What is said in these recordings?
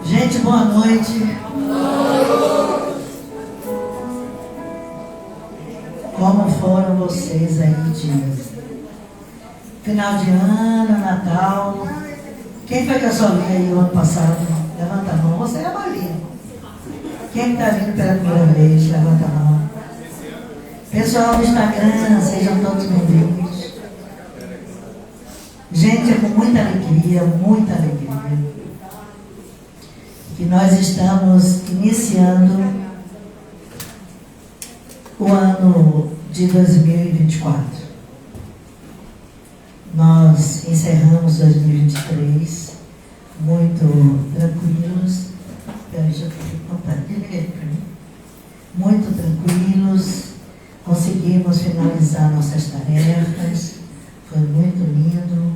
Gente, boa noite. Como foram vocês aí de final de ano, Natal? Quem foi que eu só vi aí o ano passado? Levanta a mão. Você é a Maria. Quem está vindo pela primeira vez? Levanta a mão. Pessoal do Instagram, sejam todos bem-vindos. Gente, é com muita alegria que nós estamos iniciando o ano de 2024. Nós encerramos 2023 muito tranquilos. Deixa eu contar, muito tranquilos. Conseguimos finalizar nossas tarefas. Foi muito lindo.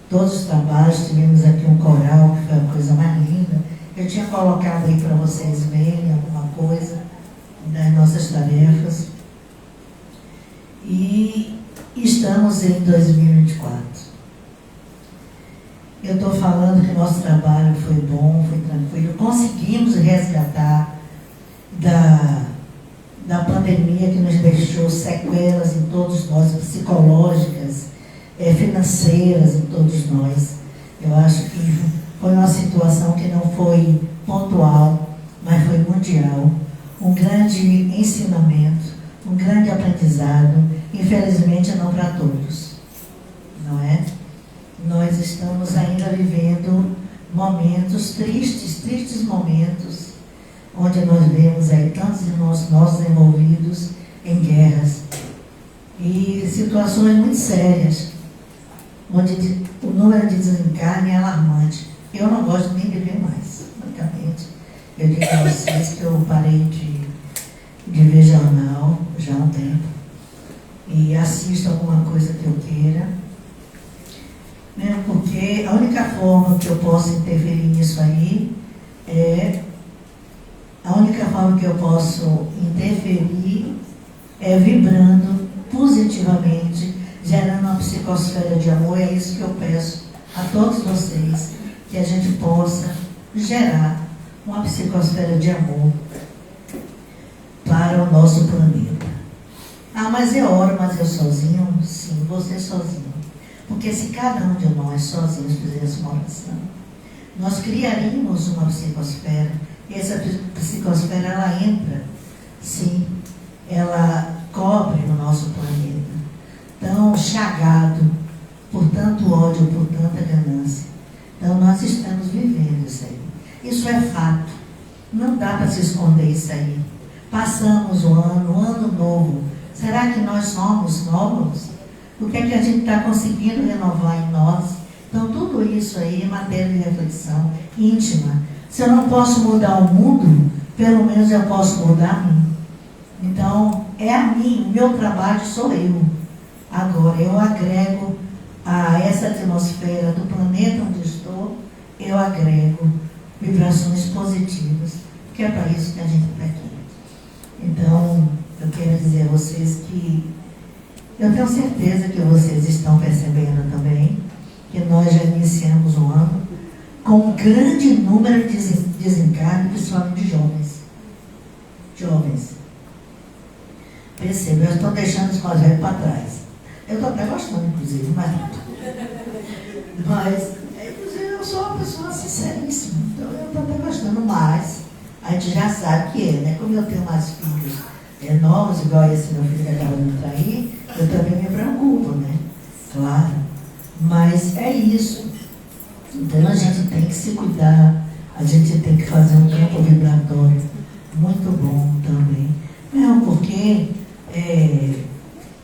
Todos os trabalhos, tivemos aqui um coral, que foi a coisa mais linda. Eu tinha colocado aí para vocês verem alguma coisa das nossas tarefas. E estamos em 2024. Eu estou falando que nosso trabalho foi bom, foi tranquilo. Conseguimos resgatar da pandemia que nos deixou sequelas em todos nós, psicológicas, financeiras em todos nós. Eu acho que foi uma situação que não foi pontual, mas foi mundial. Um grande ensinamento, um grande aprendizado, infelizmente não para todos, não é? Nós estamos ainda vivendo momentos tristes momentos, onde nós vemos aí tantos irmãos nossos envolvidos em guerras e situações muito sérias, onde o número de desencarne é alarmante. Eu não gosto nem de ver mais, francamente. Eu digo a vocês que eu parei de ver jornal já há um tempo e assisto alguma coisa que eu queira, mesmo porque a única forma que eu posso interferir nisso aí é vibrando positivamente, gerando uma psicosfera de amor. É isso que eu peço a todos vocês, que a gente possa gerar uma psicosfera de amor para o nosso planeta. Ah, mas eu oro, mas eu sozinho? Sim, você sozinho. Porque se cada um de nós sozinhos fizesse uma oração, nós criaríamos uma psicosfera. E essa psicosfera, ela entra, sim, ela cobre o nosso planeta, tão chagado por tanto ódio, por tanta ganância. Então nós estamos vivendo isso aí. Isso é fato. Não dá para se esconder isso aí. Passamos o ano novo. Será que nós somos novos? O que é que a gente está conseguindo renovar em nós? Então tudo isso aí é matéria de reflexão íntima. Se eu não posso mudar o mundo, pelo menos eu posso mudar a mim. Então, é a mim, o meu trabalho sou eu. Agora, eu agrego a essa atmosfera do planeta onde estou, eu agrego vibrações positivas, porque é para isso que a gente está aqui. Então, eu quero dizer a vocês que eu tenho certeza que vocês estão percebendo também que nós já iniciamos o ano com um grande número de desencarne, principalmente de jovens. Perceba, eu estou deixando os mais velhos para trás. Eu estou até gostando, inclusive, mas inclusive, eu sou uma pessoa sinceríssima, então eu estou até gostando, mas a gente já sabe que né? Como eu tenho mais filhos novos, igual esse meu filho que acaba de me trair, eu também me preocupo, né? Claro. Mas é isso. Então a gente tem que se cuidar, a gente tem que fazer um campo vibratório muito bom também. Não, porque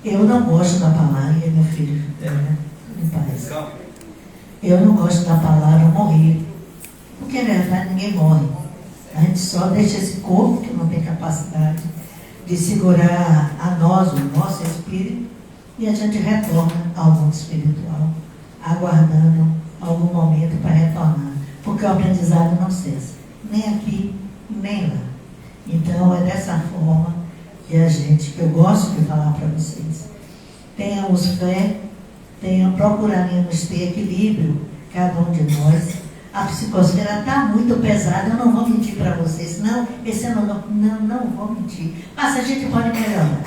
eu não gosto da palavra, meu filho, em paz. Eu não gosto da palavra morrer, porque na verdade ninguém morre. A gente só deixa esse corpo que não tem capacidade de segurar a nós, o nosso espírito, e a gente retorna ao mundo espiritual, aguardando algum momento para retornar, porque o aprendizado não cessa, nem aqui, nem lá. Então é dessa forma que eu gosto de falar para vocês. Tenhamos fé, procuraremos ter equilíbrio, cada um de nós, A psicosfera está muito pesada, eu não vou mentir para vocês. Não, esse ano não vou mentir. Mas a gente pode melhorar.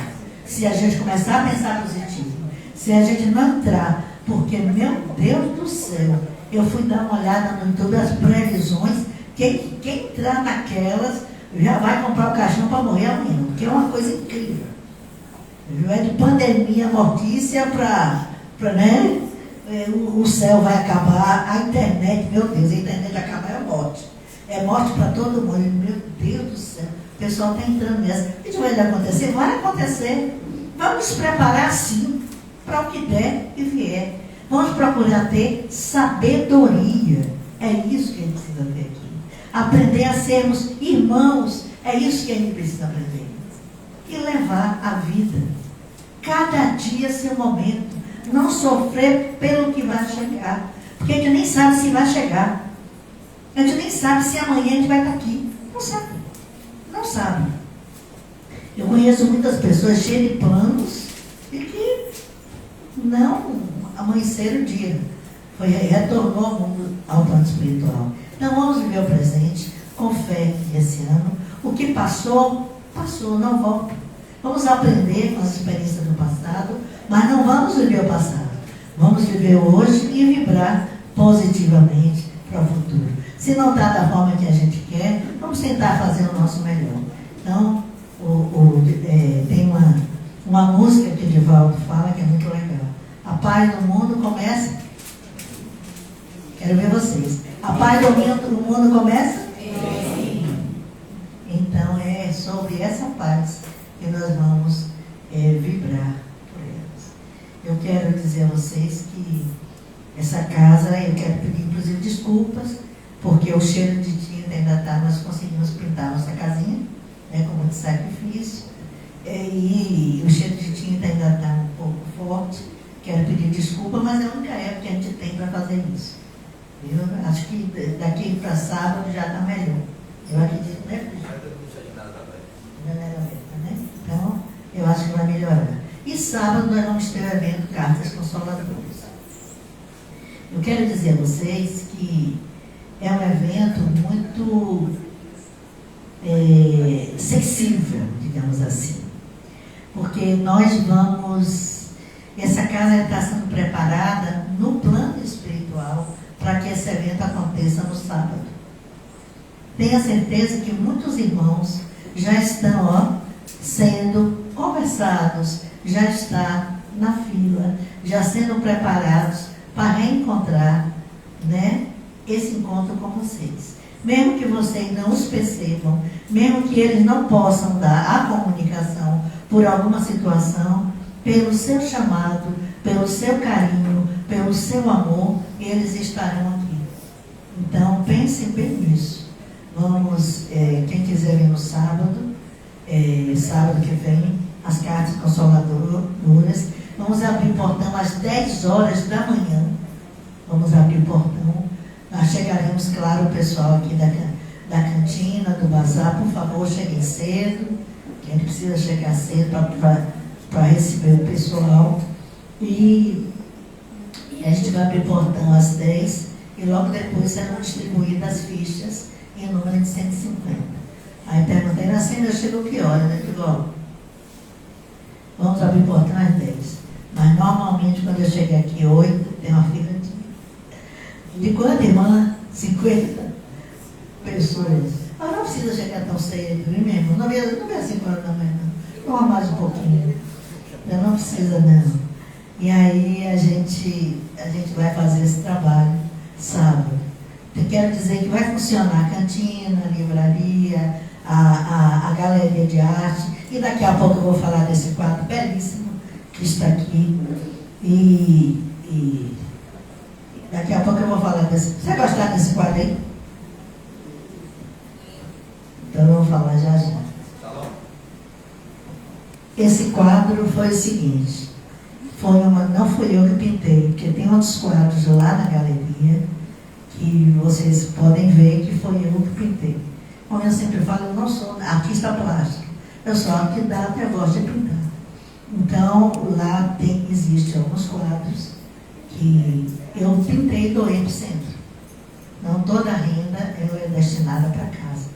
Se a gente começar a pensar positivo. Se a gente não entrar, porque, meu Deus do céu, eu fui dar uma olhada no YouTube, as previsões, quem entrar naquelas já vai comprar o caixão para morrer amanhã, porque é uma coisa incrível. É de pandemia mortícia para, né? O céu vai acabar, a internet, meu Deus, a internet acabar é morte. É morte para todo mundo. Meu Deus do céu, o pessoal está entrando nessa. Isso vai acontecer? Vai acontecer. Vamos nos preparar sim, para o que der e vier. Vamos procurar ter sabedoria. É isso que a gente precisa ter aqui. Aprender a sermos irmãos. É isso que a gente precisa aprender. E levar a vida. Cada dia seu momento. Não sofrer pelo que vai chegar. Porque a gente nem sabe se vai chegar. A gente nem sabe se amanhã a gente vai estar aqui. Não sabe. Não sabe. Eu conheço muitas pessoas cheias de planos e que não amanheceram o dia. Retornou ao mundo, ao plano espiritual. Então vamos viver o presente com fé esse ano. O que passou, passou, não volta. Vamos aprender com as experiências do passado, mas não vamos viver o passado. Vamos viver hoje e vibrar positivamente para o futuro. Se não está da forma que a gente quer, vamos tentar fazer o nosso melhor. Então, tem uma música que o Divaldo fala que é muito legal. A paz do mundo começa... Quero ver vocês. A paz do mundo começa? Sim. Então, é sobre essa paz que nós vamos vibrar por elas. Eu quero dizer a vocês que essa casa, eu quero pedir inclusive desculpas, porque o cheiro de tinta ainda está, nós conseguimos pintar nossa casinha, né, com muito sacrifício, e o cheiro de tinta ainda está um pouco forte. Quero pedir desculpa, mas é a única época que a gente tem para fazer isso. Eu acho que daqui para sábado já está melhor. Eu acredito, né? Né? Então, eu acho que vai melhorar. E sábado nós vamos ter o evento Cartas Consoladoras. Eu quero dizer a vocês que é um evento muito sensível, digamos assim. Porque nós vamos... Essa casa está sendo preparada no plano espiritual para que esse evento aconteça no sábado. Tenha certeza que muitos irmãos já estão sendo conversados, já está na fila, já sendo preparados para reencontrar, né, esse encontro com vocês. Mesmo que vocês não os percebam, mesmo que eles não possam dar a comunicação por alguma situação, pelo seu chamado, pelo seu carinho, pelo seu amor, eles estarão aqui. Então, pensem bem nisso. Vamos, quem quiser vir no sábado, sábado que vem, as Cartas Consoladoras, vamos abrir o portão às 10 horas da manhã. Vamos abrir o portão. Nós chegaremos, claro, o pessoal aqui da cantina, do bazar, por favor, cheguem cedo, que a gente precisa chegar cedo para receber o pessoal. E a gente vai abrir o portão às 10 e logo depois serão distribuídas as fichas em número de 150. Aí perguntei, na cena chegou que hora, né? Digo, vamos abrir o portão às 10. Mas normalmente quando eu cheguei aqui 8, tem uma fila de quanto, irmã? 50 pessoas. Mas não precisa chegar tão cedo, viu, meu irmão? Não vê 5 horas da manhã, não. Toma mais um pouquinho. Não precisa, não. E aí a gente vai fazer esse trabalho sábado. Eu quero dizer que vai funcionar a cantina, a livraria, a galeria de arte. E daqui a pouco eu vou falar desse quadro belíssimo que está aqui. E daqui a pouco eu vou falar desse. Você gostar desse quadro aí? Então eu vou falar já já. Esse quadro foi o seguinte. Não fui eu que pintei, porque tem outros quadros lá na galeria que vocês podem ver que foi eu que pintei. Como eu sempre falo, eu não sou artista plástico. Eu sou arquiteto e eu gosto de pintar. Então, lá existem alguns quadros que eu pintei e doei para o centro. Não toda a renda ela é destinada para casa.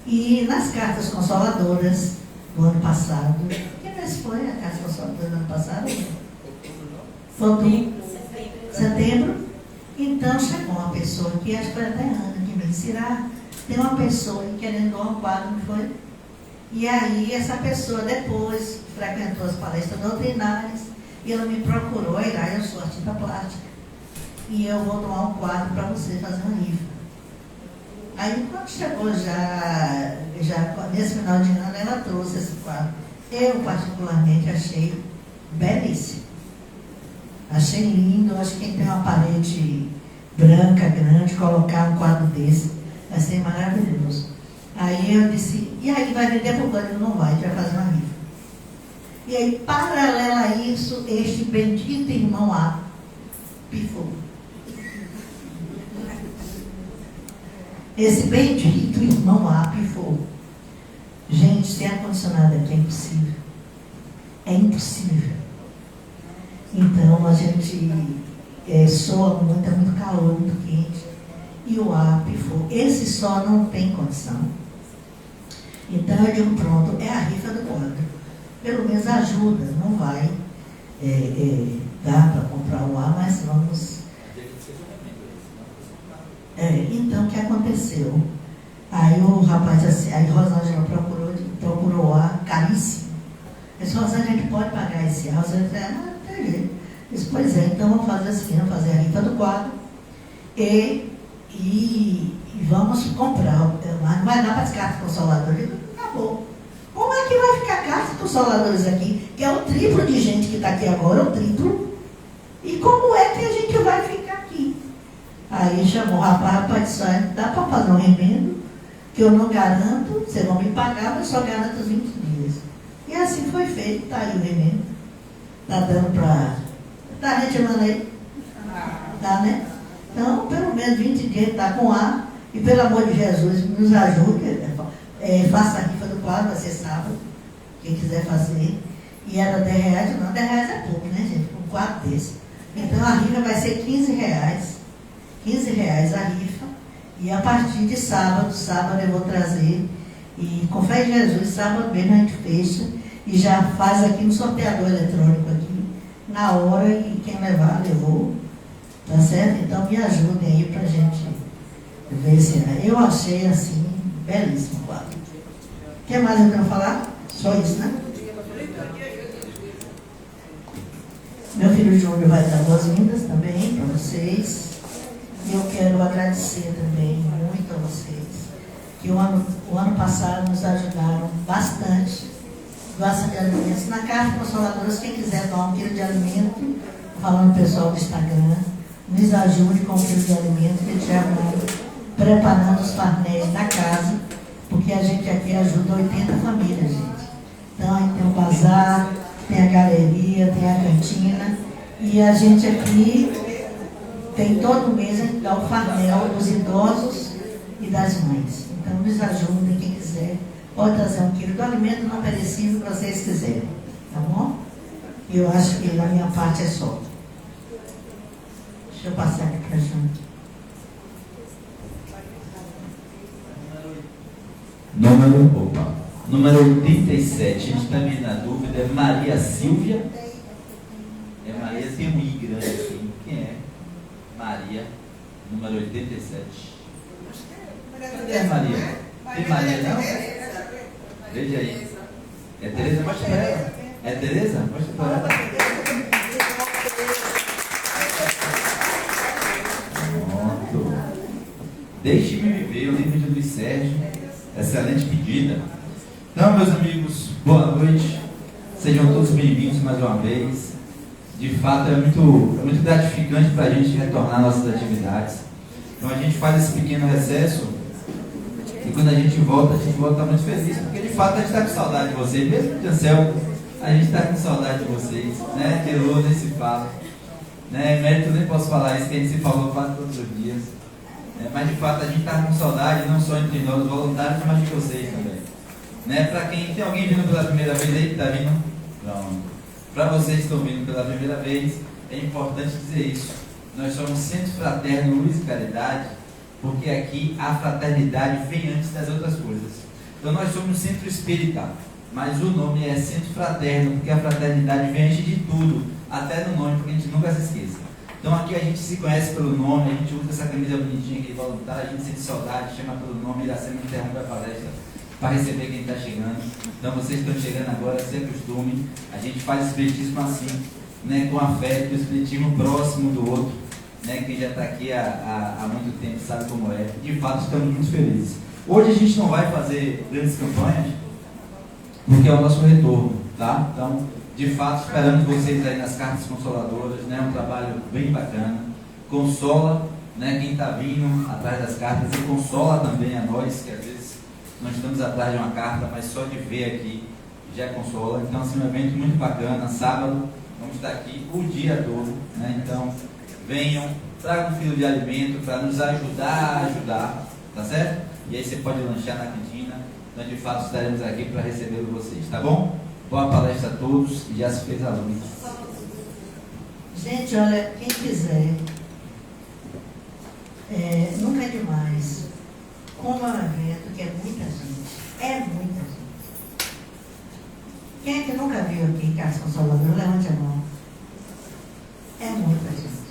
E nas cartas consoladoras do ano passado, que mês foi a carta consoladora do ano passado? Foi setembro. Então chegou uma pessoa que acho que foi até Ana que me ensinar. Tem uma pessoa querendo doar um quadro, não foi? E aí essa pessoa depois frequentou as palestras doutrinárias e ela me procurou, eu sou artista plástica. E eu vou doar um quadro para você fazer uma rifa. Aí quando chegou já nesse final de ano, ela trouxe esse quadro. Eu particularmente achei belíssimo. Achei lindo, acho que quem tem uma parede branca, grande, colocar um quadro desse, vai ser maravilhoso. Aí eu disse, e aí vai vender por quanto? Não vai, a gente vai fazer uma rifa. E aí, paralelo a isso, este bendito irmão A pifou. Esse bendito irmão A pifou. Gente, sem ar-condicionado aqui é impossível. É impossível. Então a gente soa muito, é muito calor, muito quente. E o ar pifou. Esse só não tem condição. Então eu digo, pronto, é a rifa do quadro. Pelo menos ajuda, não vai dar para comprar o ar, mas vamos. Então o que aconteceu? Aí o rapaz assim, aí Rosângela procurou o ar caríssimo. Eu disse, Rosângela, a gente pode pagar esse ar? Rosângela disse, não tem jeito. Eu disse, pois é, então vamos fazer assim, vamos fazer a rifa do quadro e vamos comprar. Mas não vai dar para as cartas consoladoras. Eu digo, tá bom. Como é que vai ficar cartas consoladoras aqui? Que é o triplo de gente que está aqui agora, o triplo. E como é que a gente vai ficar aqui? Aí chamou o rapaz disse, dá para fazer um remendo, que eu não garanto, vocês vão me pagar, mas só garanto os 20 dias. E assim foi feito, está aí o remendo. Está dando para... Está retirando aí? Tá, né? Então, pelo menos 20 dias está com ar. E pelo amor de Jesus, nos ajude. Faça a rifa do quadro, vai ser sábado. Quem quiser fazer. E era R$10, não, R$10 é pouco, né, gente? Um quadro desse. Então a rifa vai ser R$15. R$15 a rifa. E a partir de sábado eu vou trazer. E com fé em Jesus, sábado mesmo a gente fecha. E já faz aqui no sorteador eletrônico aqui. Na hora, e quem levar, levou. Tá certo? Então me ajudem aí pra gente ver se... Eu achei assim, belíssimo o quadro. O que mais eu quero falar? Só isso, né? Meu filho Júnior vai dar boas-vindas também para vocês. E eu quero agradecer também muito a vocês, que o ano passado nos ajudaram bastante. Doação de alimentos. Na Carta Consoladoras, quem quiser doar 1 quilo de alimento, falando pessoal do Instagram, nos ajude com 1 quilo de alimento, que eles já vão preparando os painéis da casa, porque a gente aqui ajuda 80 famílias, gente. Então, aí tem o bazar, tem a galeria, tem a cantina, e a gente aqui tem todo mês a gente dá o farnel dos idosos e das mães. Então, nos ajudem, quem quiser. Pode trazer 1 quilo do alimento não perecível que vocês quiserem. Tá bom? Eu acho que da minha parte é só. Deixa eu passar aqui para a Júnior. Número 87, a gente está meio na dúvida, é Maria Silvia. É Maria, tem um I grande aqui. Quem é? Maria, número 87. Cadê a Maria? Tem Maria não? Veja aí. É Tereza? Mostra para ela. É Tereza? Mostra para ela. Pronto. Deixe-me viver, o livro de Luiz Sérgio. Excelente pedida. Então, meus amigos, boa noite. Sejam todos bem-vindos mais uma vez. De fato, é muito gratificante para a gente retornar nossas atividades. Então, a gente faz esse pequeno recesso. E quando a gente volta muito feliz, porque de fato a gente está com saudade de vocês, mesmo de Anselmo, a gente está com saudade de vocês, né? Que Elô nem se fala, né? Mérito nem posso falar isso, que a gente se falou quase todos os dias, mas de fato a gente está com saudade, não só entre nós, os voluntários, mas de vocês também, né? Para quem tem alguém vindo pela primeira vez aí, que está vindo, pronto. Para vocês que estão vindo pela primeira vez, é importante dizer isso. Nós somos Centro Fraterno Luz e Caridade. porque aqui a fraternidade vem antes das outras coisas. Então nós somos centro espírita, mas o nome é centro fraterno, porque a fraternidade vem antes de tudo, até no nome, porque a gente nunca se esqueça. Então aqui a gente se conhece pelo nome, a gente usa essa camisa bonitinha aqui voluntária, a gente sente saudade, chama pelo nome, e a Iracema interrompe a palestra para receber quem está chegando. Então vocês estão chegando agora, se acostumem, a gente faz espiritismo assim, né, com afeto, o espiritismo próximo do outro, né, quem já está aqui há muito tempo sabe como é. De fato estamos muito felizes. Hoje a gente não vai fazer grandes campanhas, porque é o nosso retorno, tá? Então, de fato, esperamos vocês aí nas cartas consoladoras, né? Um trabalho bem bacana. Consola, né, quem está vindo atrás das cartas, e consola também a nós, que às vezes nós estamos atrás de uma carta, mas só de ver aqui já consola. Então, assim, um evento muito bacana. Sábado, vamos estar aqui o dia todo, né? Então, venham, tragam um quilo de alimento para nos ajudar a ajudar, tá certo? E aí você pode lanchar na cantina. Então, de fato, estaremos aqui para receber vocês, tá bom? Boa palestra a todos e já se fez a luz. Gente, olha, quem quiser, nunca é demais. Como é um evento que é muita gente, Quem é que nunca viu aqui em Casa Consoladora? Levante a mão. É muita gente.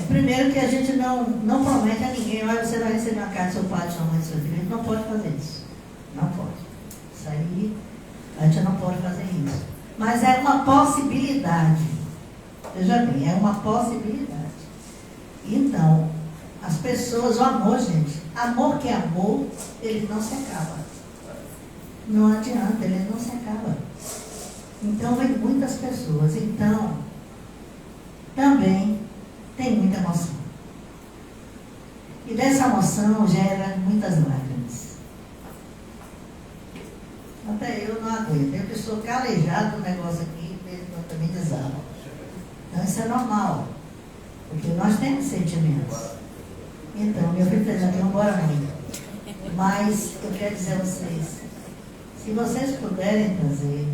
Primeiro que a gente não promete a ninguém, olha, você vai receber uma carta do seu pai, de sua mãe, do seu filho. A gente não pode fazer isso. Não pode. Isso aí, a gente não pode fazer isso. Mas é uma possibilidade. Veja bem, é uma possibilidade. Então, as pessoas, o amor, gente, amor que é amor, ele não se acaba. Não adianta, ele não se acaba. Então, vem muitas pessoas. Então, também tem muita emoção. E dessa emoção gera muitas lágrimas. Até eu não aguento. Eu que sou calejado do negócio aqui, eu também desabo. Então isso é normal. Porque nós temos sentimentos. Então, meu filho fez aqui, vamos embora muito. Mas eu quero dizer a vocês, se vocês puderem trazer,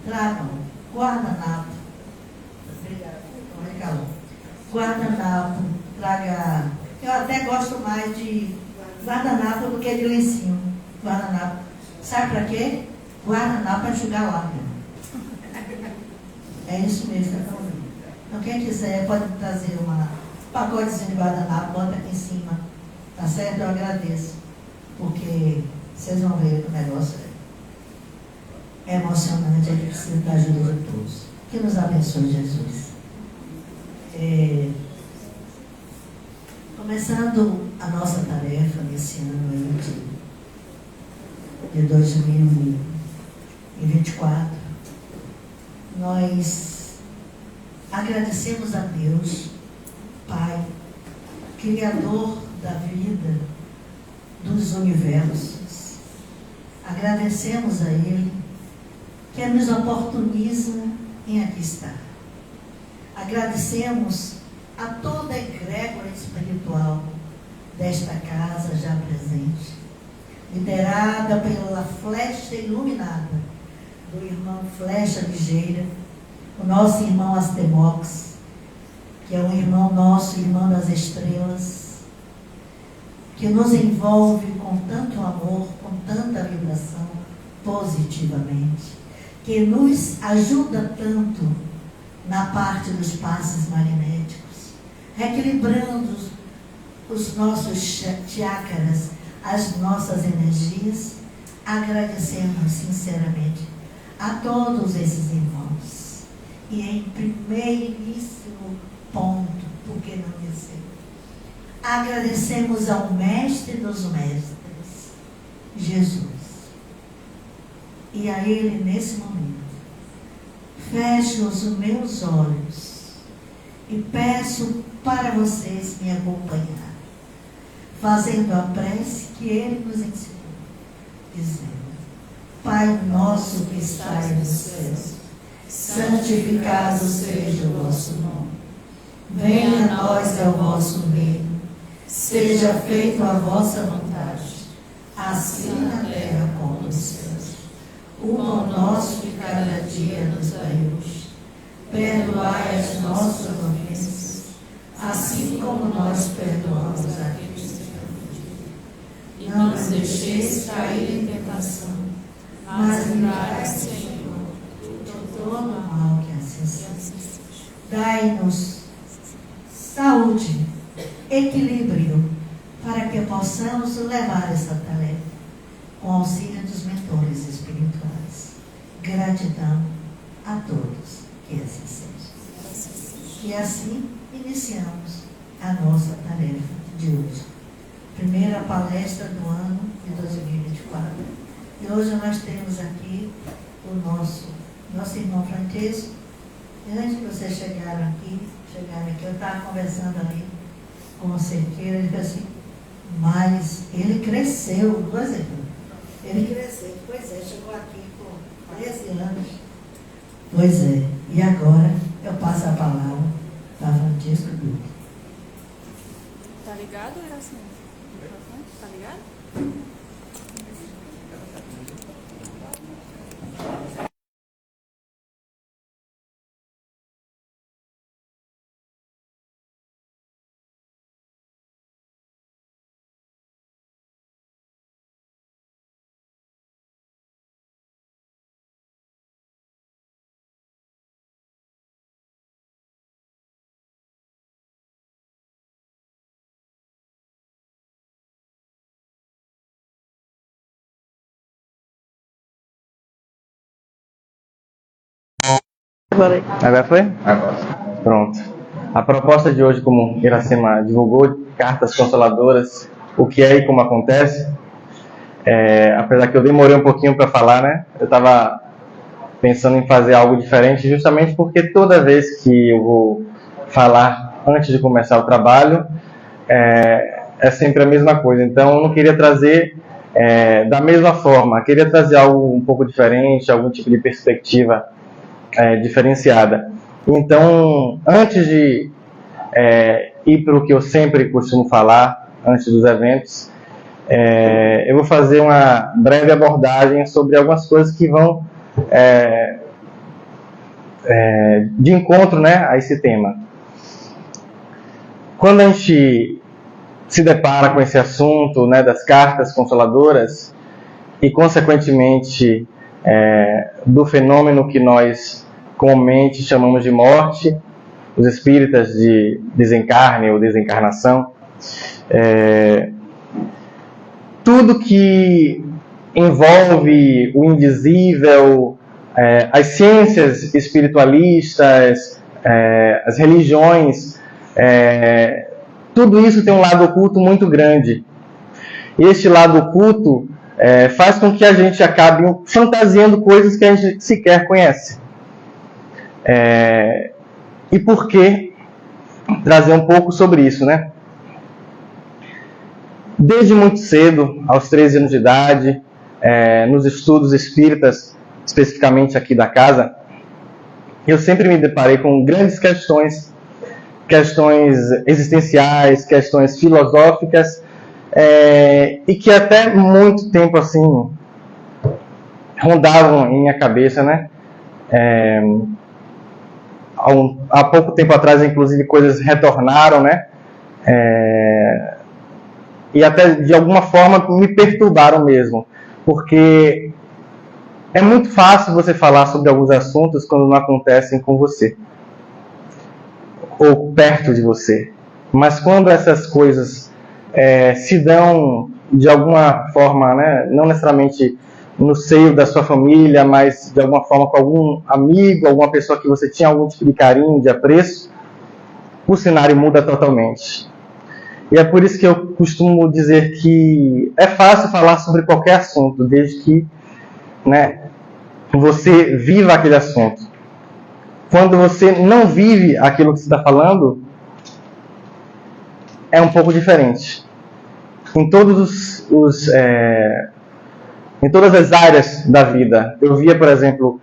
tragam guardanapo. Obrigada. Não calor. Guardanapo, traga. Eu até gosto mais de guardanapo do que de lencinho. Guardanapo. Sabe para quê? Guardanapo para enxugar lágrima. É isso mesmo que eu estou ouvindo. Então, quem quiser pode trazer um pacotezinho de guardanapo, bota aqui em cima. Tá certo? Eu agradeço. Porque vocês vão ver que o negócio é emocionante. A gente precisa da ajuda de todos. Que nos abençoe, Jesus. Começando a nossa tarefa nesse ano aí de 2024, nós agradecemos a Deus, Pai, Criador da vida, dos universos. Agradecemos a Ele que nos oportuniza em aqui estar. Agradecemos a toda a egrégora espiritual desta casa já presente, liderada pela flecha iluminada do irmão Flecha Ligeira, o nosso irmão Astemox, que é um irmão nosso, irmão das estrelas, que nos envolve com tanto amor, com tanta vibração, positivamente, que nos ajuda tanto na parte dos passes magnéticos, reequilibrando os nossos chakras, as nossas energias. Agradecemos sinceramente a todos esses irmãos. E em primeiríssimo ponto, por que não dizer, agradecemos ao Mestre dos Mestres, Jesus. E a Ele, nesse momento, fecho os meus olhos e peço para vocês me acompanhar, fazendo a prece que Ele nos ensinou, dizendo: Pai nosso que estais nos céus, santificado seja o vosso nome. Venha a nós o vosso reino. Seja feita a vossa vontade, assim na terra como nos céus. O pão nosso de cada dia nos dai hoje. Perdoai as nossas ofensas, assim como nós perdoamos a quem deixeis cair em tentação, mas livrai-nos, Senhor, de todo mal, que assim seja. Dai-nos saúde, equilíbrio, para que possamos levar essa tarefa com auxílio dos mentores espirituais. Gratidão a todos, que assim seja. E assim iniciamos a nossa tarefa de hoje. Primeira palestra do ano de 2024. E hoje nós temos aqui o nosso irmão Francesco. E antes de vocês chegarem aqui, eu estava conversando ali com o Cerqueira, ele disse assim, mas ele cresceu, não é, ele cresceu, pois é, chegou aqui com 13 anos. Pois é, e agora eu passo a palavra para Francisco Duque. Tá ligado, Erasmo? Tá ligado? Agora foi? Agora. Pronto. A proposta de hoje, como Iracema divulgou, cartas consoladoras, o que é e como acontece. Apesar que eu demorei um pouquinho para falar, né? Eu estava pensando em fazer algo diferente, justamente porque toda vez que eu vou falar antes de começar o trabalho, é sempre a mesma coisa. Então, eu não queria trazer da mesma forma. Queria trazer algo um pouco diferente, algum tipo de perspectiva diferenciada. Então, antes de ir para o que eu sempre costumo falar, antes dos eventos, eu vou fazer uma breve abordagem sobre algumas coisas que vão de encontro, né, a esse tema. Quando a gente se depara com esse assunto, né, das cartas consoladoras e, consequentemente, do fenômeno que nós comumente chamamos de morte, os espíritas de desencarne ou desencarnação, tudo que envolve o indizível, as ciências espiritualistas, as religiões, tudo isso tem um lado oculto muito grande. E este lado oculto faz com que a gente acabe fantasiando coisas que a gente sequer conhece. E por que trazer um pouco sobre isso, né? Desde muito cedo, aos 13 anos de idade, nos estudos espíritas, especificamente aqui da casa, eu sempre me deparei com grandes questões existenciais, questões filosóficas, e que até muito tempo assim rondavam em minha cabeça, né? Há pouco tempo atrás, inclusive, coisas retornaram, né? E até de alguma forma me perturbaram mesmo, porque é muito fácil você falar sobre alguns assuntos quando não acontecem com você ou perto de você, mas quando essas coisas se dão de alguma forma, né, não necessariamente no seio da sua família, mas de alguma forma com algum amigo, alguma pessoa que você tinha algum tipo de carinho, de apreço, o cenário muda totalmente. E é por isso que eu costumo dizer que é fácil falar sobre qualquer assunto, desde que, né, você viva aquele assunto. Quando você não vive aquilo que você está falando, é um pouco diferente. Em todas as áreas da vida. Eu via, por exemplo,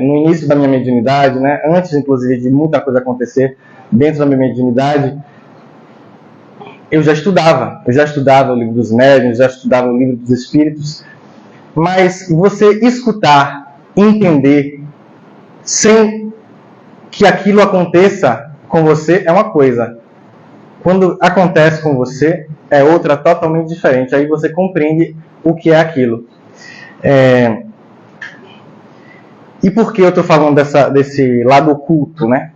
no início da minha mediunidade, né, antes inclusive de muita coisa acontecer dentro da minha mediunidade, eu já estudava o livro dos médiuns, já estudava o livro dos espíritos, mas você escutar, entender, sem que aquilo aconteça com você é uma coisa. Quando acontece com você, é outra totalmente diferente. Aí você compreende o que é aquilo. E por que eu estou falando desse lado oculto, né?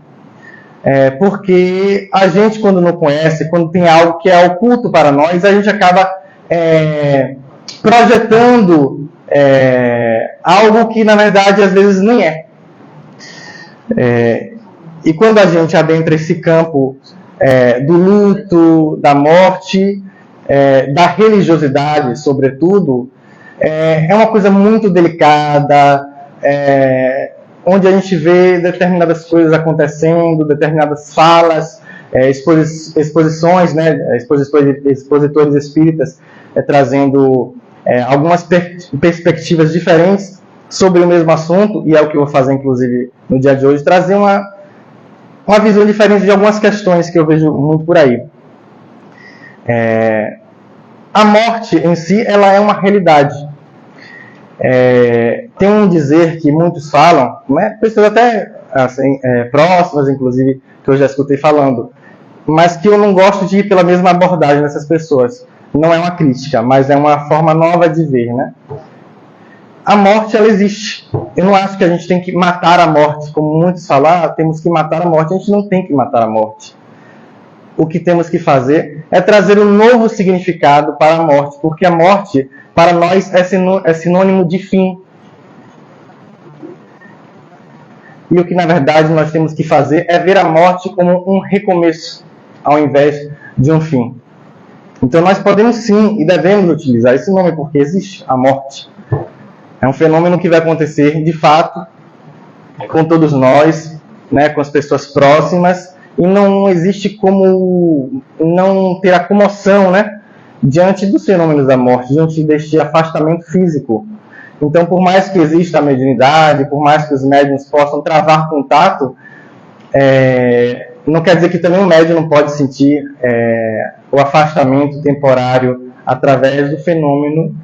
Porque a gente, quando não conhece, quando tem algo que é oculto para nós, a gente acaba projetando algo que, na verdade, às vezes nem é. E quando a gente adentra esse campo do luto, da morte, da religiosidade, sobretudo, é uma coisa muito delicada, onde a gente vê determinadas coisas acontecendo, determinadas falas, exposições, né, expositores espíritas trazendo algumas perspectivas diferentes sobre o mesmo assunto, e é o que eu vou fazer, inclusive, no dia de hoje, trazer uma visão diferente de algumas questões que eu vejo muito por aí. A morte em si, ela é uma realidade. Tem um dizer que muitos falam, né, pessoas até assim, próximas, inclusive, que eu já escutei falando, mas que eu não gosto de ir pela mesma abordagem dessas pessoas. Não é uma crítica, mas é uma forma nova de ver, né? A morte, ela existe. Eu não acho que a gente tem que matar a morte, como muitos falam, temos que matar a morte. A gente não tem que matar a morte. O que temos que fazer é trazer um novo significado para a morte, porque a morte, para nós, é sinônimo de fim. E o que, na verdade, nós temos que fazer é ver a morte como um recomeço, ao invés de um fim. Então, nós podemos sim e devemos utilizar esse nome, porque existe a morte. É um fenômeno que vai acontecer, de fato, com todos nós, né, com as pessoas próximas, e não existe como não ter a comoção, né, diante dos fenômenos da morte, diante deste afastamento físico. Então, por mais que exista a mediunidade, por mais que os médiuns possam travar contato, não quer dizer que também o médium não pode sentir o afastamento temporário através do fenômeno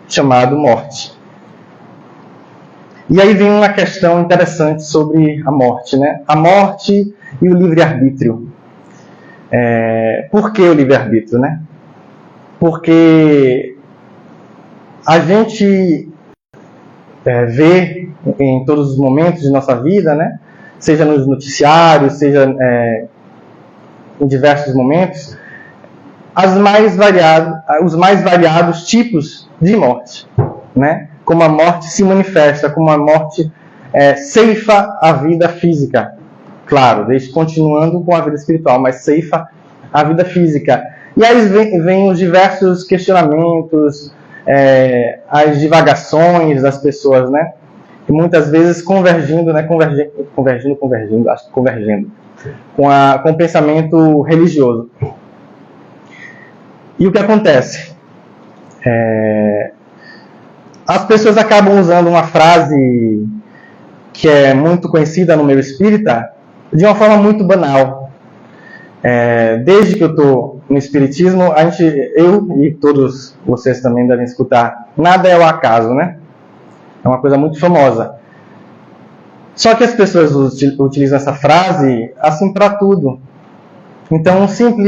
chamado morte. E aí vem uma questão interessante sobre a morte, né? A morte e o livre-arbítrio. Por que o livre-arbítrio, né? Porque a gente vê em todos os momentos de nossa vida, né? Seja nos noticiários, seja em diversos momentos, os mais variados tipos de morte, né? Como a morte se manifesta, como a morte ceifa a vida física. Claro, continuando com a vida espiritual, mas ceifa a vida física. E aí vem os diversos questionamentos, as divagações das pessoas, né? E muitas vezes convergindo, né? Convergindo, com o pensamento religioso. E o que acontece? As pessoas acabam usando uma frase que é muito conhecida no meio espírita de uma forma muito banal. Desde que eu estou no espiritismo, eu e todos vocês também devem escutar, nada é o acaso, né? É uma coisa muito famosa. Só que as pessoas utilizam essa frase assim para tudo. Então,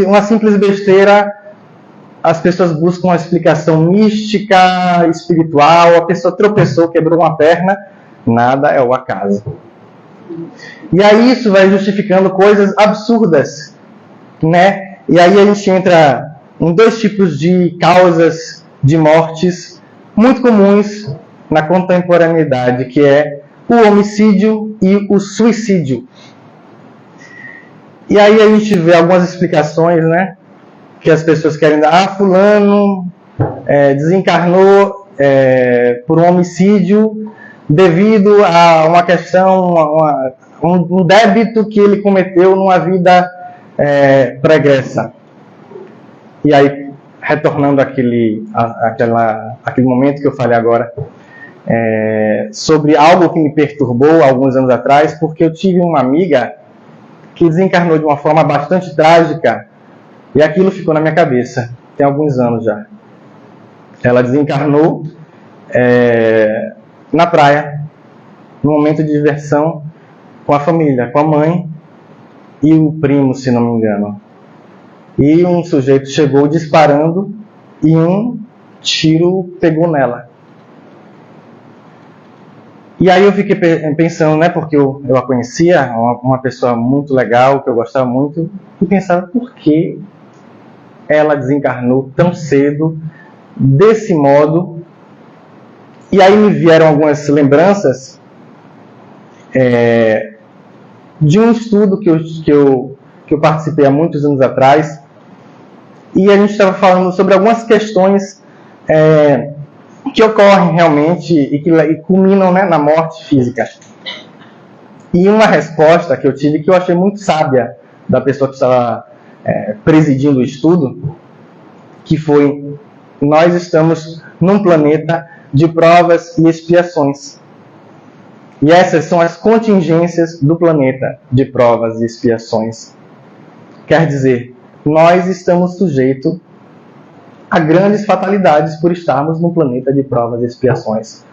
uma simples besteira, as pessoas buscam uma explicação mística, espiritual, a pessoa tropeçou, quebrou uma perna, nada é o acaso. E aí isso vai justificando coisas absurdas, né? E aí a gente entra em dois tipos de causas de mortes muito comuns na contemporaneidade, que é o homicídio e o suicídio. E aí a gente vê algumas explicações, né? Que as pessoas querem dar, fulano desencarnou por um homicídio devido a uma questão, um débito que ele cometeu numa vida pregressa. E aí, retornando àquele momento que eu falei agora, sobre algo que me perturbou alguns anos atrás, porque eu tive uma amiga que desencarnou de uma forma bastante trágica, e aquilo ficou na minha cabeça, tem alguns anos já. Ela desencarnou na praia, num momento de diversão com a família, com a mãe e o primo, se não me engano. e um sujeito chegou disparando e um tiro pegou nela. E aí eu fiquei pensando, né, porque eu a conhecia, uma pessoa muito legal, que eu gostava muito, e pensava por que ela desencarnou tão cedo, desse modo. E aí me vieram algumas lembranças de um estudo que eu participei há muitos anos atrás, e a gente estava falando sobre algumas questões que ocorrem realmente e que culminam, né, na morte física. E uma resposta que eu tive, que eu achei muito sábia da pessoa que estava presidindo o estudo, que foi: nós estamos num planeta de provas e expiações. E essas são as contingências do planeta de provas e expiações. Quer dizer, nós estamos sujeitos a grandes fatalidades por estarmos num planeta de provas e expiações.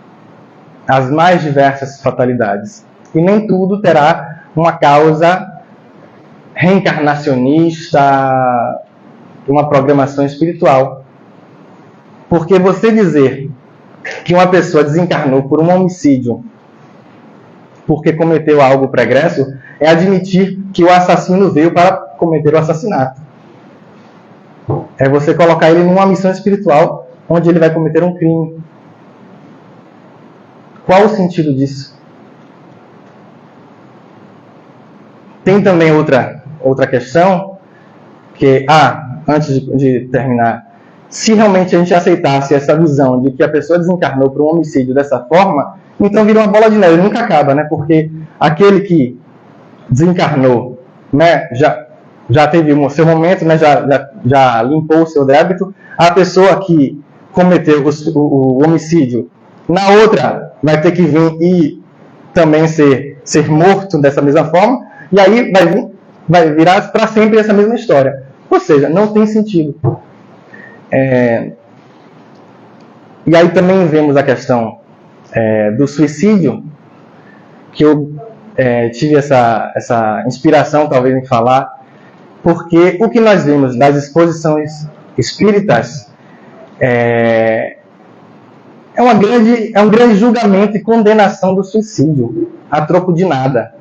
As mais diversas fatalidades. E nem tudo terá uma causa reencarnacionista, uma programação espiritual. Porque você dizer que uma pessoa desencarnou por um homicídio porque cometeu algo pregresso é admitir que o assassino veio para cometer o assassinato. É você colocar ele numa missão espiritual onde ele vai cometer um crime. Qual o sentido disso? Tem também outra questão, que, antes de terminar, se realmente a gente aceitasse essa visão de que a pessoa desencarnou por um homicídio dessa forma, então vira uma bola de neve, nunca acaba, né? Porque aquele que desencarnou, né, já teve o seu momento, né, já limpou o seu débito. A pessoa que cometeu o homicídio, na outra, vai ter que vir e também ser morto dessa mesma forma, e aí vai virar para sempre essa mesma história. Ou seja, não tem sentido. E aí também vemos a questão do suicídio, que eu tive essa inspiração talvez em falar, porque o que nós vemos das exposições espíritas é um grande julgamento e condenação do suicídio, a troco de nada.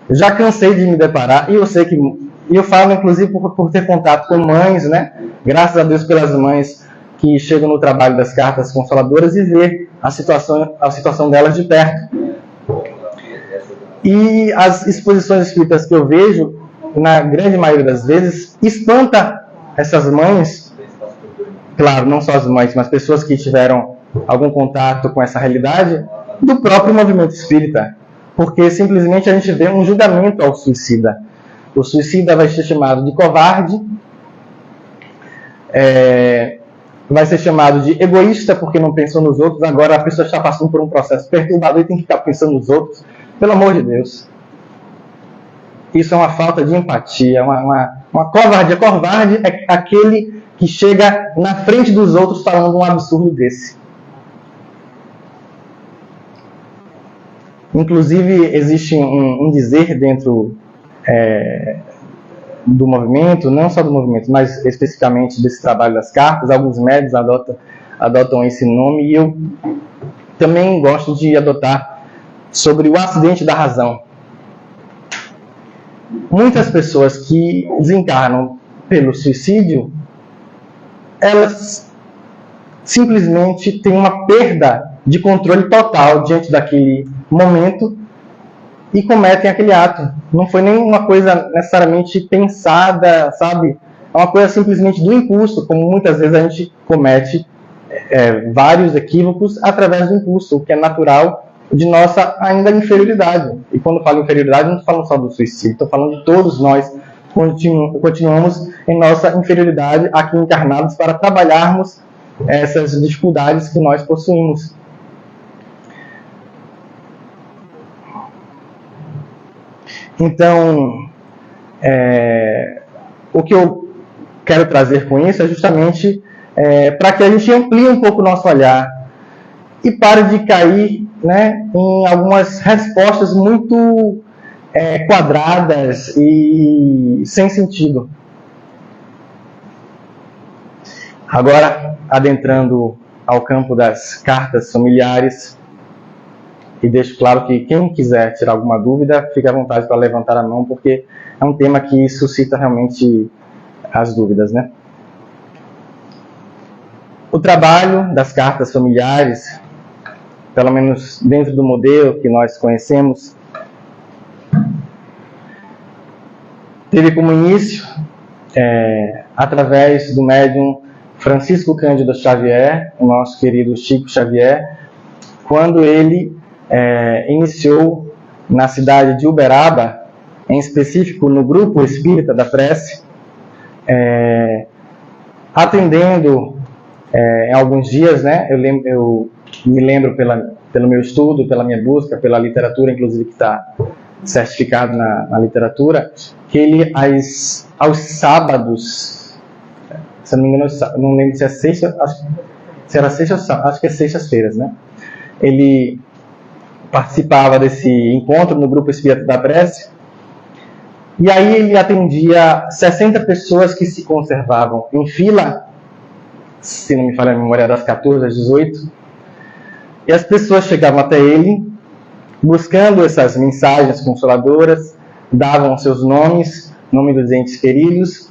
Já cansei de me deparar, e eu sei que, e eu falo inclusive por ter contato com mães, né? Graças a Deus pelas mães que chegam no trabalho das cartas consoladoras e ver a situação delas de perto. E as exposições espíritas que eu vejo, na grande maioria das vezes, espanta essas mães, claro, não só as mães, mas pessoas que tiveram algum contato com essa realidade, do próprio movimento espírita. Porque simplesmente a gente vê um julgamento ao suicida. O suicida vai ser chamado de covarde, vai ser chamado de egoísta porque não pensou nos outros. Agora a pessoa está passando por um processo perturbador e tem que ficar pensando nos outros. Pelo amor de Deus. Isso é uma falta de empatia, uma covardia. Covarde é aquele que chega na frente dos outros falando um absurdo desse. Inclusive, existe um dizer dentro do movimento, não só do movimento, mas especificamente desse trabalho das cartas. Alguns médios adotam esse nome, e eu também gosto de adotar, sobre o acidente da razão. Muitas pessoas que desencarnam pelo suicídio, elas simplesmente têm uma perda de controle total diante daquele momento e cometem aquele ato. Não foi nem uma coisa necessariamente pensada, sabe? É uma coisa simplesmente do impulso, como muitas vezes a gente comete vários equívocos através do impulso, o que é natural de nossa ainda inferioridade. E quando falo inferioridade, não estou falando só do suicídio, estou falando de todos nós continuamos em nossa inferioridade aqui encarnados para trabalharmos essas dificuldades que nós possuímos. Então, o que eu quero trazer com isso é justamente para que a gente amplie um pouco o nosso olhar e pare de cair, né, em algumas respostas muito quadradas e sem sentido. Agora, adentrando ao campo das cartas familiares, e deixo claro que quem quiser tirar alguma dúvida, fique à vontade para levantar a mão, porque é um tema que suscita realmente as dúvidas, né? O trabalho das cartas familiares, pelo menos dentro do modelo que nós conhecemos, teve como início, através do médium Francisco Cândido Xavier, o nosso querido Chico Xavier, quando ele iniciou na cidade de Uberaba, em específico no Grupo Espírita da Prece, atendendo em alguns dias, né? Eu me lembro pelo meu estudo, pela minha busca, pela literatura, inclusive que está certificado na literatura, que ele aos sábados, se não me engano, não lembro se é sexta, se era sexta ou sábado, acho que é sextas-feiras, né? Ele participava desse encontro no Grupo Espírita da Prece, e aí ele atendia 60 pessoas que se conservavam em fila, se não me falha a memória, das 14 às 18, e as pessoas chegavam até ele, buscando essas mensagens consoladoras, davam seus nomes, nome dos entes queridos,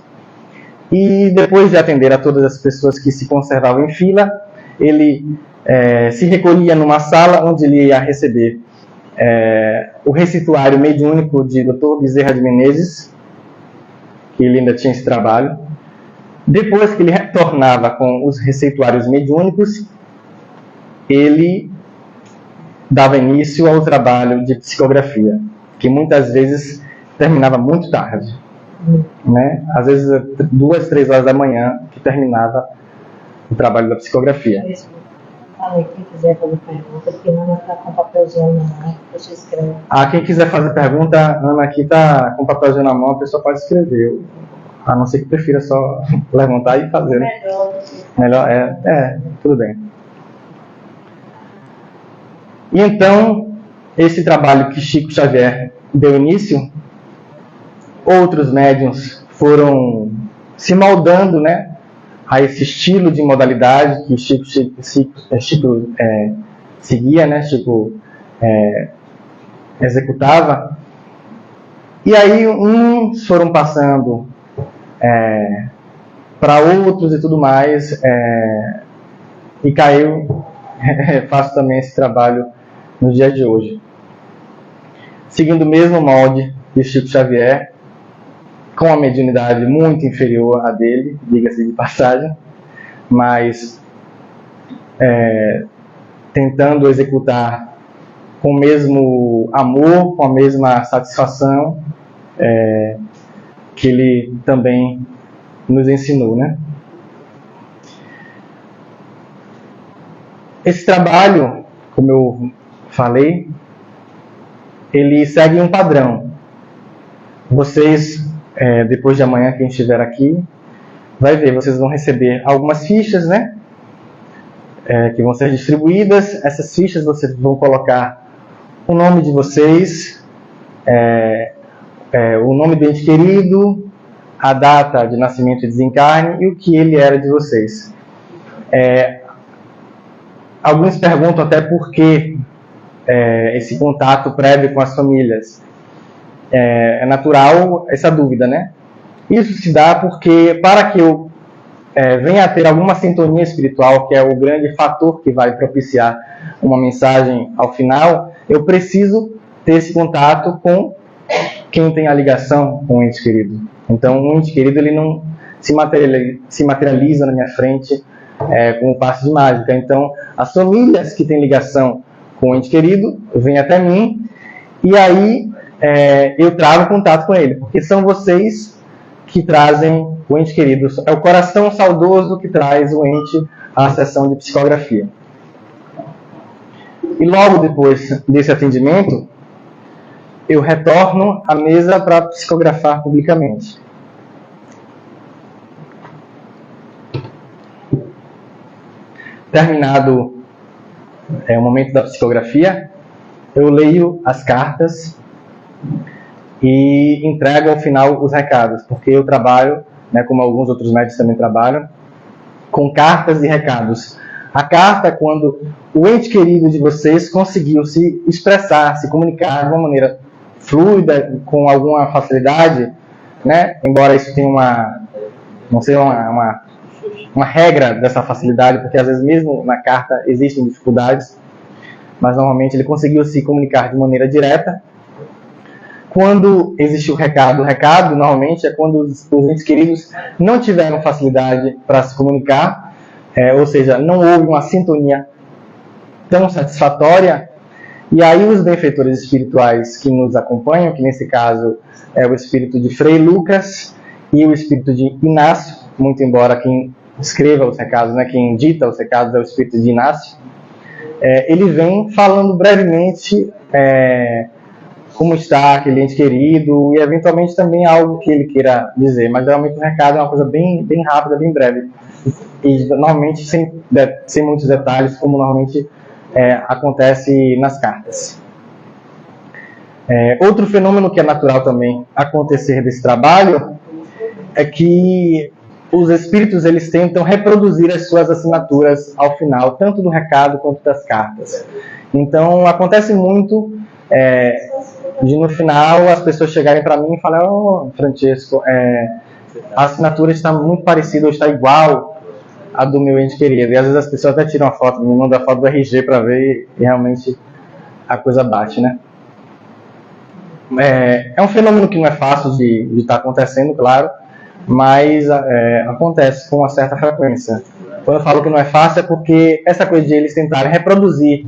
e depois de atender a todas as pessoas que se conservavam em fila, ele se recolhia numa sala onde ele ia receber o receituário mediúnico de Dr. Bezerra de Menezes, que ele ainda tinha esse trabalho. Depois que ele retornava com os receituários mediúnicos, ele dava início ao trabalho de psicografia, que muitas vezes terminava muito tarde, né? Às vezes 2, 3 horas da manhã que terminava o trabalho da psicografia. Falei, quem quiser fazer pergunta, porque Ana está com papelzinho na mão, deixa eu escrever. Quem quiser fazer pergunta, Ana aqui está com papelzinho na mão, a pessoa pode escrever, a não ser que prefira só levantar e fazer, né? Melhor, tudo bem. E então, esse trabalho que Chico Xavier deu início, outros médiuns foram se moldando, né, a esse estilo de modalidade que Chico seguia, né, Chico executava. E aí uns foram passando para outros e tudo mais, e caiu, faço também esse trabalho no dia de hoje. Seguindo o mesmo molde de Chico Xavier, com uma mediunidade muito inferior à dele, diga-se de passagem, mas tentando executar com o mesmo amor, com a mesma satisfação que ele também nos ensinou, né? Esse trabalho, como eu falei, ele segue um padrão. Vocês, depois de amanhã, quem estiver aqui, vai ver, vocês vão receber algumas fichas, né? Que vão ser distribuídas. Essas fichas vocês vão colocar o nome de vocês, o nome do ente querido, a data de nascimento e desencarne e o que ele era de vocês. Alguns perguntam até por que esse contato prévio com as famílias. É natural essa dúvida, né? Isso se dá porque, para que eu venha a ter alguma sintonia espiritual, que é o grande fator que vai propiciar uma mensagem ao final, eu preciso ter esse contato com quem tem a ligação com o ente querido. Então, o ente querido ele não se materializa na minha frente com um passe de mágica. Então, as famílias que têm ligação com o ente querido vêm até mim e aí eu trago contato com ele, porque são vocês que trazem o ente querido. É o coração saudoso que traz o ente à sessão de psicografia. E logo depois desse atendimento, eu retorno à mesa para psicografar publicamente. Terminado o momento da psicografia, eu leio as cartas e entrego ao final os recados, porque eu trabalho, né, como alguns outros médicos também trabalham, com cartas e recados. A carta é quando o ente querido de vocês conseguiu se expressar, se comunicar de uma maneira fluida, com alguma facilidade, né? Embora isso tenha não seja uma regra dessa facilidade, porque às vezes mesmo na carta existem dificuldades, mas normalmente ele conseguiu se comunicar de maneira direta. Quando existe o recado normalmente é quando os entes queridos não tiveram facilidade para se comunicar, ou seja, não houve uma sintonia tão satisfatória, e aí os benfeitores espirituais que nos acompanham, que nesse caso é o espírito de Frei Lucas e o espírito de Inácio, muito embora quem escreva os recados, né, quem dita os recados é o espírito de Inácio, ele vem falando brevemente como está aquele ente querido e eventualmente também algo que ele queira dizer, mas geralmente o recado é uma coisa bem rápida, bem breve e normalmente sem muitos detalhes, como normalmente acontece nas cartas. Outro fenômeno que é natural também acontecer desse trabalho é que os espíritos eles tentam reproduzir as suas assinaturas ao final, tanto do recado quanto das cartas. Então acontece muito de no final as pessoas chegarem para mim e falarem: "Oh, Francesco, a assinatura está muito parecida ou está igual a do meu ente querido." E às vezes as pessoas até tiram a foto, me mandam a foto do RG para ver e realmente a coisa bate, né? É um fenômeno que não é fácil de estar acontecendo, claro, mas acontece com uma certa frequência. Quando eu falo que não é fácil é porque essa coisa de eles tentarem reproduzir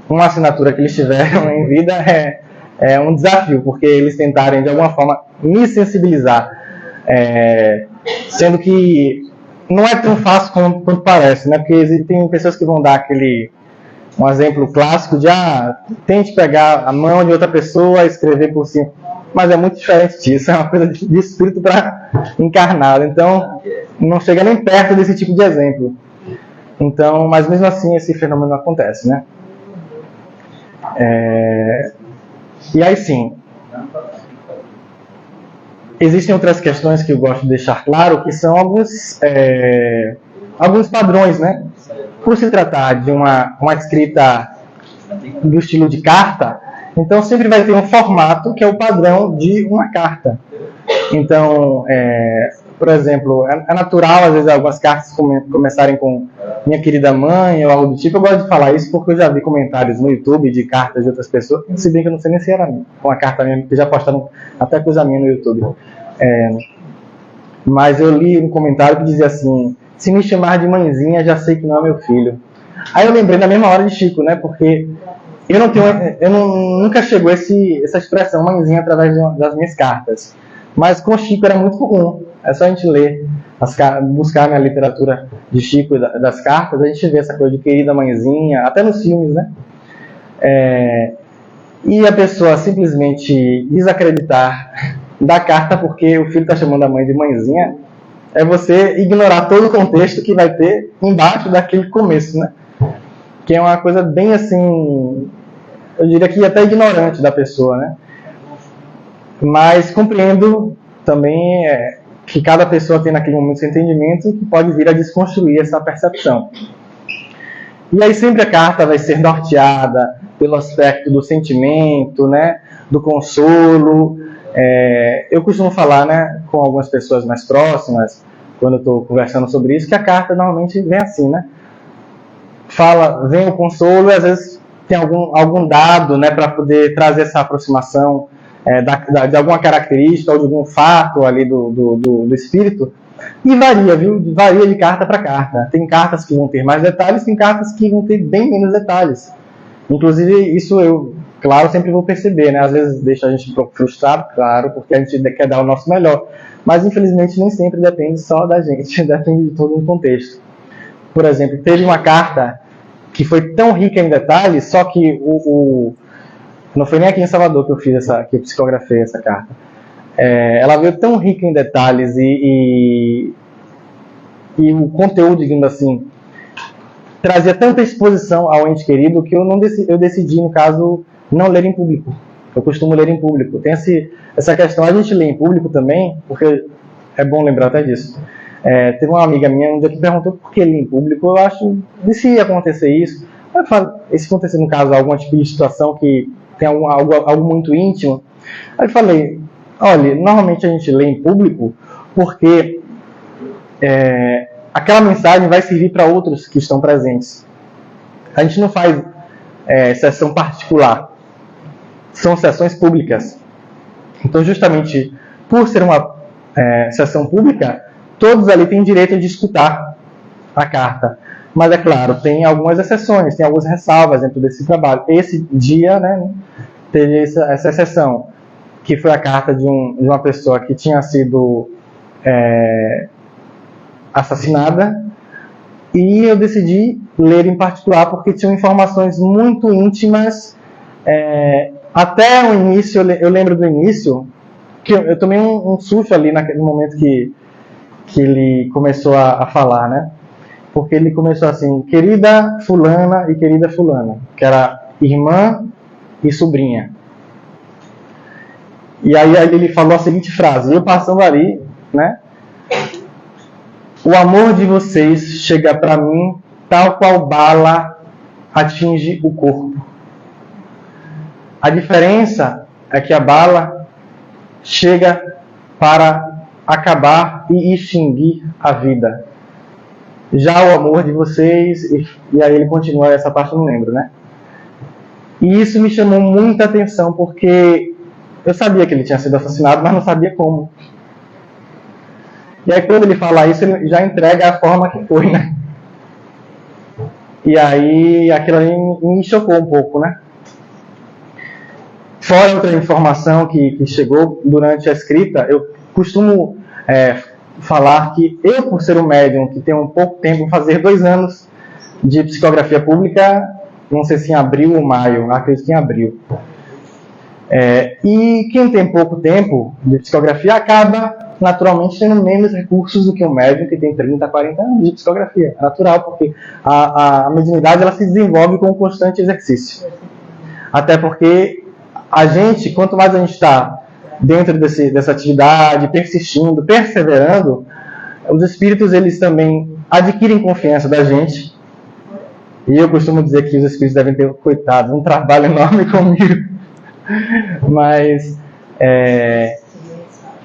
uma assinatura que eles tiveram em vida é um desafio, porque eles tentarem de alguma forma me sensibilizar, sendo que não é tão fácil quanto parece, né? Porque existem pessoas que vão dar um exemplo clássico de tente pegar a mão de outra pessoa e escrever por cima. Mas é muito diferente disso, é uma coisa de espírito para encarnado. Então, não chega nem perto desse tipo de exemplo. Então, mas mesmo assim, esse fenômeno acontece, né? E aí sim, existem outras questões que eu gosto de deixar claro, que são alguns padrões, né? Por se tratar de uma escrita do estilo de carta, então sempre vai ter um formato que é o padrão de uma carta. Então, por exemplo, é natural às vezes algumas cartas começarem com "minha querida mãe" ou algo do tipo. Eu gosto de falar isso porque eu já vi comentários no YouTube de cartas de outras pessoas, se bem que eu não sei nem se era uma carta minha, porque já postaram até coisa minha no YouTube. Mas eu li um comentário que dizia assim: "se me chamar de mãezinha, já sei que não é meu filho." Aí eu lembrei na mesma hora de Chico, né? Porque nunca chegou essa expressão mãezinha através das minhas cartas. Mas com Chico era muito comum. É só a gente ler, buscar na literatura de Chico e das cartas, a gente vê essa coisa de querida mãezinha, até nos filmes, né? E a pessoa simplesmente desacreditar da carta porque o filho está chamando a mãe de mãezinha, é você ignorar todo o contexto que vai ter embaixo daquele começo, né? Que é uma coisa bem assim, eu diria que até ignorante da pessoa, né? Mas compreendo também que cada pessoa tem naquele momento seu entendimento que pode vir a desconstruir essa percepção. E aí sempre a carta vai ser norteada pelo aspecto do sentimento, né? Do consolo. Eu costumo falar, né, com algumas pessoas mais próximas, quando eu estou conversando sobre isso, que a carta normalmente vem assim, né? Vem o consolo e às vezes tem algum dado, né, para poder trazer essa aproximação de alguma característica ou de algum fato ali do espírito. E varia, viu? Varia de carta para carta. Tem cartas que vão ter mais detalhes, tem cartas que vão ter bem menos detalhes. Inclusive, isso eu, claro, sempre vou perceber, né? Às vezes deixa a gente um pouco frustrado, claro, porque a gente quer dar o nosso melhor. Mas, infelizmente, nem sempre depende só da gente, depende de todo um contexto. Por exemplo, teve uma carta que foi tão rica em detalhes, só que não foi nem aqui em Salvador que eu psicografei essa carta. Ela veio tão rica em detalhes e o conteúdo, digamos assim, trazia tanta exposição ao ente querido que eu decidi, no caso, não ler em público. Eu costumo ler em público. Tem essa questão, a gente lê em público também, porque é bom lembrar até disso. Teve uma amiga minha um dia que perguntou por que ler em público. Eu acho, e se acontecer isso? E se acontecer, no caso, algum tipo de situação que tem algo muito íntimo? Aí eu falei, olha, normalmente a gente lê em público porque aquela mensagem vai servir para outros que estão presentes. A gente não faz sessão particular, são sessões públicas. Então, justamente por ser uma sessão pública, todos ali têm direito de escutar a carta. Mas, é claro, tem algumas exceções, tem algumas ressalvas dentro desse trabalho. Esse dia, né, teve essa exceção, que foi a carta de uma pessoa que tinha sido assassinada, e eu decidi ler em particular porque tinham informações muito íntimas. Até o início, eu lembro do início, que eu tomei um susto ali naquele momento que ele começou a falar, né? Porque ele começou assim, querida fulana e querida fulana, que era irmã e sobrinha. E aí ele falou a seguinte frase, eu passando ali, né? O amor de vocês chega para mim tal qual bala atinge o corpo. A diferença é que a bala chega para acabar e extinguir a vida. Já o amor de vocês, e aí ele continua, essa parte eu não lembro, né? E isso me chamou muita atenção, porque eu sabia que ele tinha sido assassinado, mas não sabia como. E aí quando ele fala isso, ele já entrega a forma que foi, né? E aí aquilo ali me chocou um pouco, né? Fora outra informação que chegou durante a escrita, eu costumo falar que eu, por ser um médium que tem um pouco tempo, vou fazer 2 anos de psicografia pública, não sei se em abril ou maio, acredito que em abril. E quem tem pouco tempo de psicografia acaba naturalmente tendo menos recursos do que um médium que tem 30, 40 anos de psicografia. É natural, porque a mediunidade ela se desenvolve com um constante exercício. Até porque a gente, quanto mais a gente está dentro dessa atividade, persistindo, perseverando, os espíritos eles também adquirem confiança da gente. E eu costumo dizer que os espíritos devem ter, coitados, um trabalho enorme comigo. Mas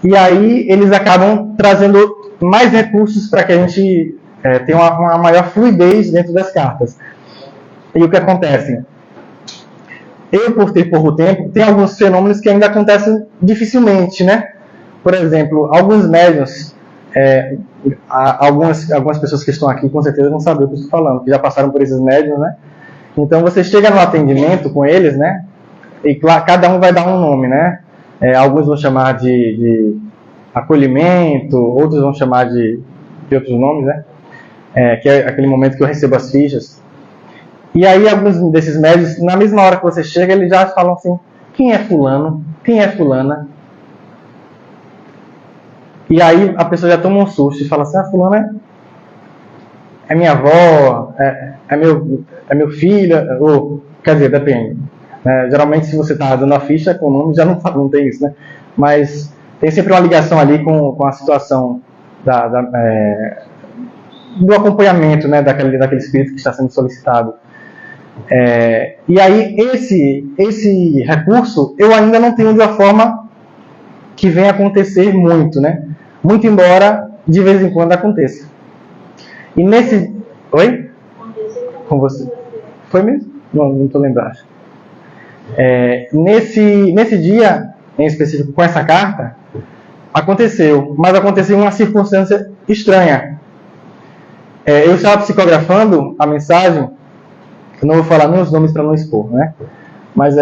e aí eles acabam trazendo mais recursos para que a gente tenha uma maior fluidez dentro das cartas. E o que acontece? Eu, por ter pouco tempo, tem alguns fenômenos que ainda acontecem dificilmente, né? Por exemplo, alguns médiuns, algumas pessoas que estão aqui com certeza vão saber o que eu estou falando, que já passaram por esses médiuns, né? Então você chega no atendimento com eles, né? E claro, cada um vai dar um nome, né? Alguns vão chamar de acolhimento, outros vão chamar de outros nomes, né? Que é aquele momento que eu recebo as fichas. E aí alguns desses médios, na mesma hora que você chega, eles já falam assim, quem é fulano? Quem é fulana? E aí a pessoa já toma um susto e fala assim, fulano é minha avó, é meu filho, ou, quer dizer, depende. Geralmente se você está dando a ficha com o nome, já não tem isso, né? Mas tem sempre uma ligação ali com a situação do acompanhamento, né, daquele espírito que está sendo solicitado. E aí esse recurso eu ainda não tenho de uma forma que venha acontecer muito, né? Muito embora de vez em quando aconteça. E nesse... Oi? Com você. Foi mesmo? Não estou lembrado. Nesse dia em específico com essa carta aconteceu, mas aconteceu uma circunstância estranha. Eu estava psicografando a mensagem. Eu não vou falar nem os nomes para não expor, né? Mas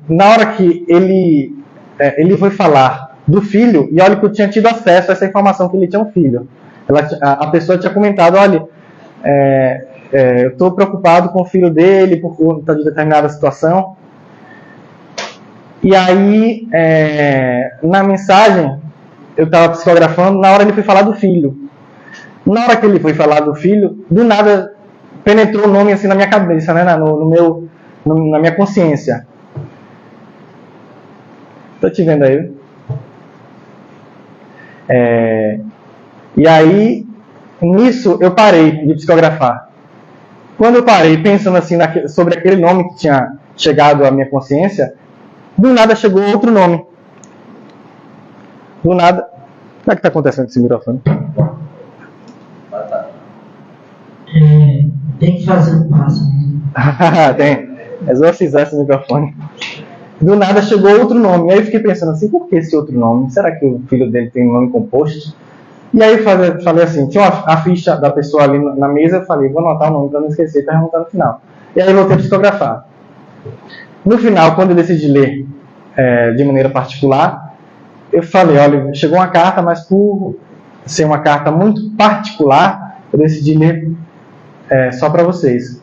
na hora que ele foi falar do filho, e olha que eu tinha tido acesso a essa informação que ele tinha um filho. A pessoa tinha comentado, olha, eu estou preocupado com o filho dele por conta de determinada situação. E aí, na mensagem, eu estava psicografando, na hora ele foi falar do filho. Na hora que ele foi falar do filho, do nada penetrou o nome assim na minha cabeça, né, na minha consciência. Estou te vendo aí. E aí, nisso, eu parei de psicografar. Quando eu parei pensando assim sobre aquele nome que tinha chegado à minha consciência, do nada chegou outro nome. Do nada... O que está acontecendo com esse microfone? Tem que fazer um passo mesmo. Tem. Exorcizar esse microfone. Do nada chegou outro nome. E aí eu fiquei pensando assim, por que esse outro nome? Será que o filho dele tem um nome composto? E aí eu falei assim, tinha a ficha da pessoa ali na mesa, eu falei, vou anotar o nome para não esquecer, para perguntar no final. E aí eu voltei a psicografar. No final, quando eu decidi ler de maneira particular, eu falei, olha, chegou uma carta, mas por ser uma carta muito particular, eu decidi ler só para vocês.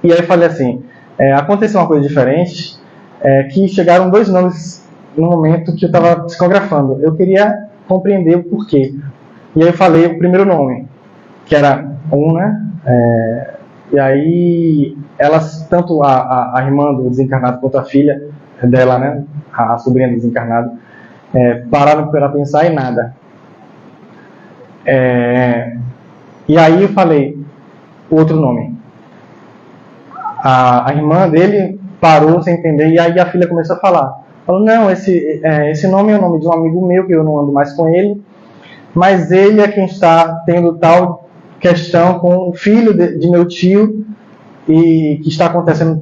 E aí eu falei assim, aconteceu uma coisa diferente, que chegaram 2 nomes no momento que eu estava psicografando. Eu queria compreender o porquê. E aí eu falei o primeiro nome, que era né? E aí elas, tanto a irmã do desencarnado quanto a filha dela, né? A sobrinha do desencarnado, pararam para pensar em nada. E aí eu falei o outro nome. A irmã dele parou sem entender, e aí a filha começou a falar. Falou, não, esse nome é o nome de um amigo meu, que eu não ando mais com ele, mas ele é quem está tendo tal questão com o filho de meu tio, e que está acontecendo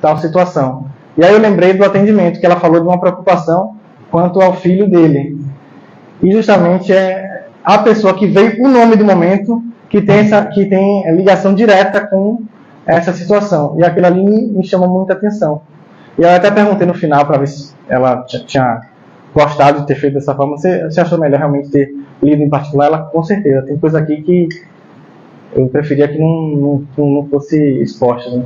tal situação. E aí eu lembrei do atendimento, que ela falou de uma preocupação quanto ao filho dele. E justamente é a pessoa que veio o nome do momento, que tem ligação direta com essa situação. E aquilo ali me chamou muita atenção. E eu até perguntei no final para ver se ela tinha gostado de ter feito dessa forma. Você achou melhor realmente ter lido em particular? Ela, com certeza. Tem coisa aqui que eu preferia que não fosse exposta, né?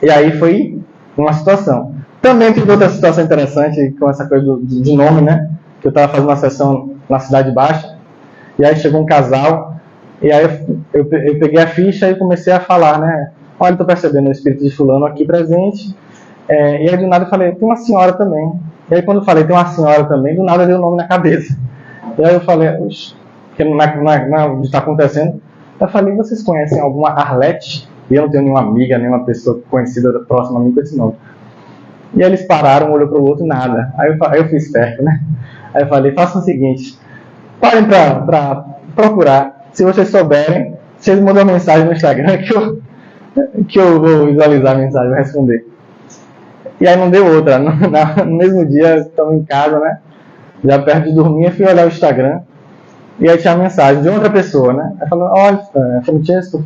E aí foi uma situação. Também tive outra situação interessante com essa coisa de nome, né? Que eu estava fazendo uma sessão na Cidade Baixa. E aí chegou um casal. E aí eu peguei a ficha e comecei a falar, né? Olha, estou percebendo o espírito de fulano aqui presente. E aí do nada eu falei, tem uma senhora também. E aí quando eu falei, tem uma senhora também, do nada deu o nome na cabeça. E aí eu falei, que não é o que está acontecendo. Eu falei, vocês conhecem alguma Arlete? E eu não tenho nenhuma amiga, nenhuma pessoa conhecida próxima a mim com esse nome. E aí eles pararam, um olhou para o outro, nada. Aí eu fui esperto, né? Aí eu falei, façam o seguinte, parem para procurar. Se vocês souberem, vocês mandam uma mensagem no Instagram que eu vou visualizar a mensagem, vou responder. E aí não deu outra. No mesmo dia, estamos em casa, né? Já perto de dormir, eu fui olhar o Instagram. E aí tinha a mensagem de outra pessoa, né? Aí falou, olha, Francesco,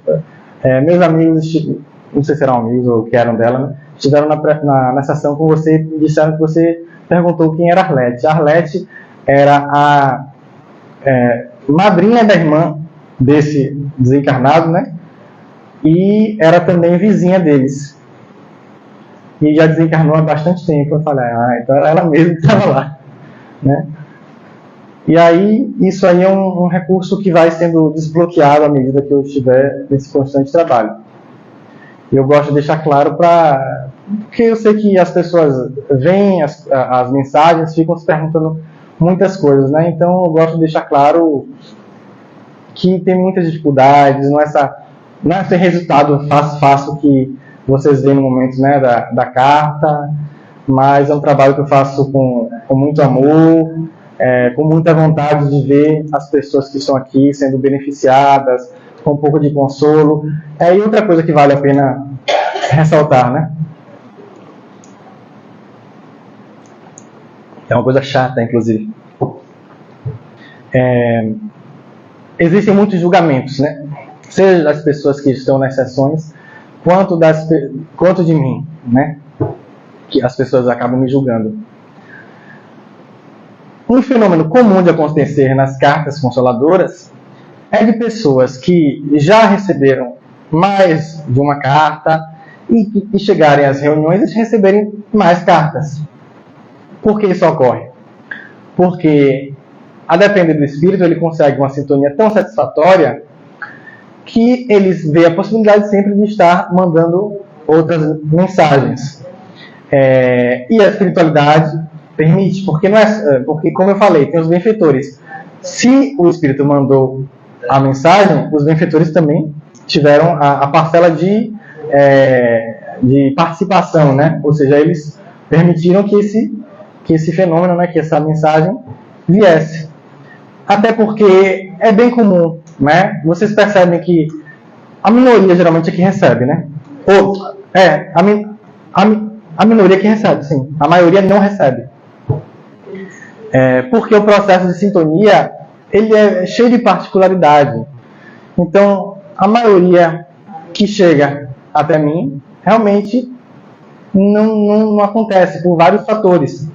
meus amigos, não sei se eram amigos ou que eram dela, né? Estiveram na sessão com você e disseram que você perguntou quem era Arlete. A Arlete era a madrinha da irmã desse desencarnado, né? E era também vizinha deles. E já desencarnou há bastante tempo. Eu falei, então era ela mesma que estava lá, né? E aí, isso aí é um recurso que vai sendo desbloqueado à medida que eu estiver nesse constante trabalho. E eu gosto de deixar claro porque eu sei que as pessoas veem as mensagens, ficam se perguntando muitas coisas, né? Então eu gosto de deixar claro que tem muitas dificuldades, não é esse resultado fácil que vocês veem no momento, né, da carta, mas é um trabalho que eu faço com muito amor, com muita vontade de ver as pessoas que estão aqui sendo beneficiadas, com um pouco de consolo. E outra coisa que vale a pena ressaltar, né? É uma coisa chata, inclusive. Existem muitos julgamentos, né? Seja das pessoas que estão nas sessões, quanto de mim, né? Que as pessoas acabam me julgando. Um fenômeno comum de acontecer nas cartas consoladoras é de pessoas que já receberam mais de uma carta e chegarem às reuniões e receberem mais cartas. Por que isso ocorre? Porque, a depender do espírito, ele consegue uma sintonia tão satisfatória que eles veem a possibilidade sempre de estar mandando outras mensagens. E a espiritualidade permite, porque como eu falei, tem os benfeitores. se o Espírito mandou a mensagem, os benfeitores também tiveram a parcela de participação, né? Ou seja, eles permitiram que esse fenômeno, né, que essa mensagem viesse. Até porque é bem comum, né? Vocês percebem que a minoria geralmente é que recebe, né? A minoria que recebe, sim. A maioria não recebe. Porque o processo de sintonia, ele é cheio de particularidade. Então, a maioria que chega até mim, realmente não acontece, por vários fatores.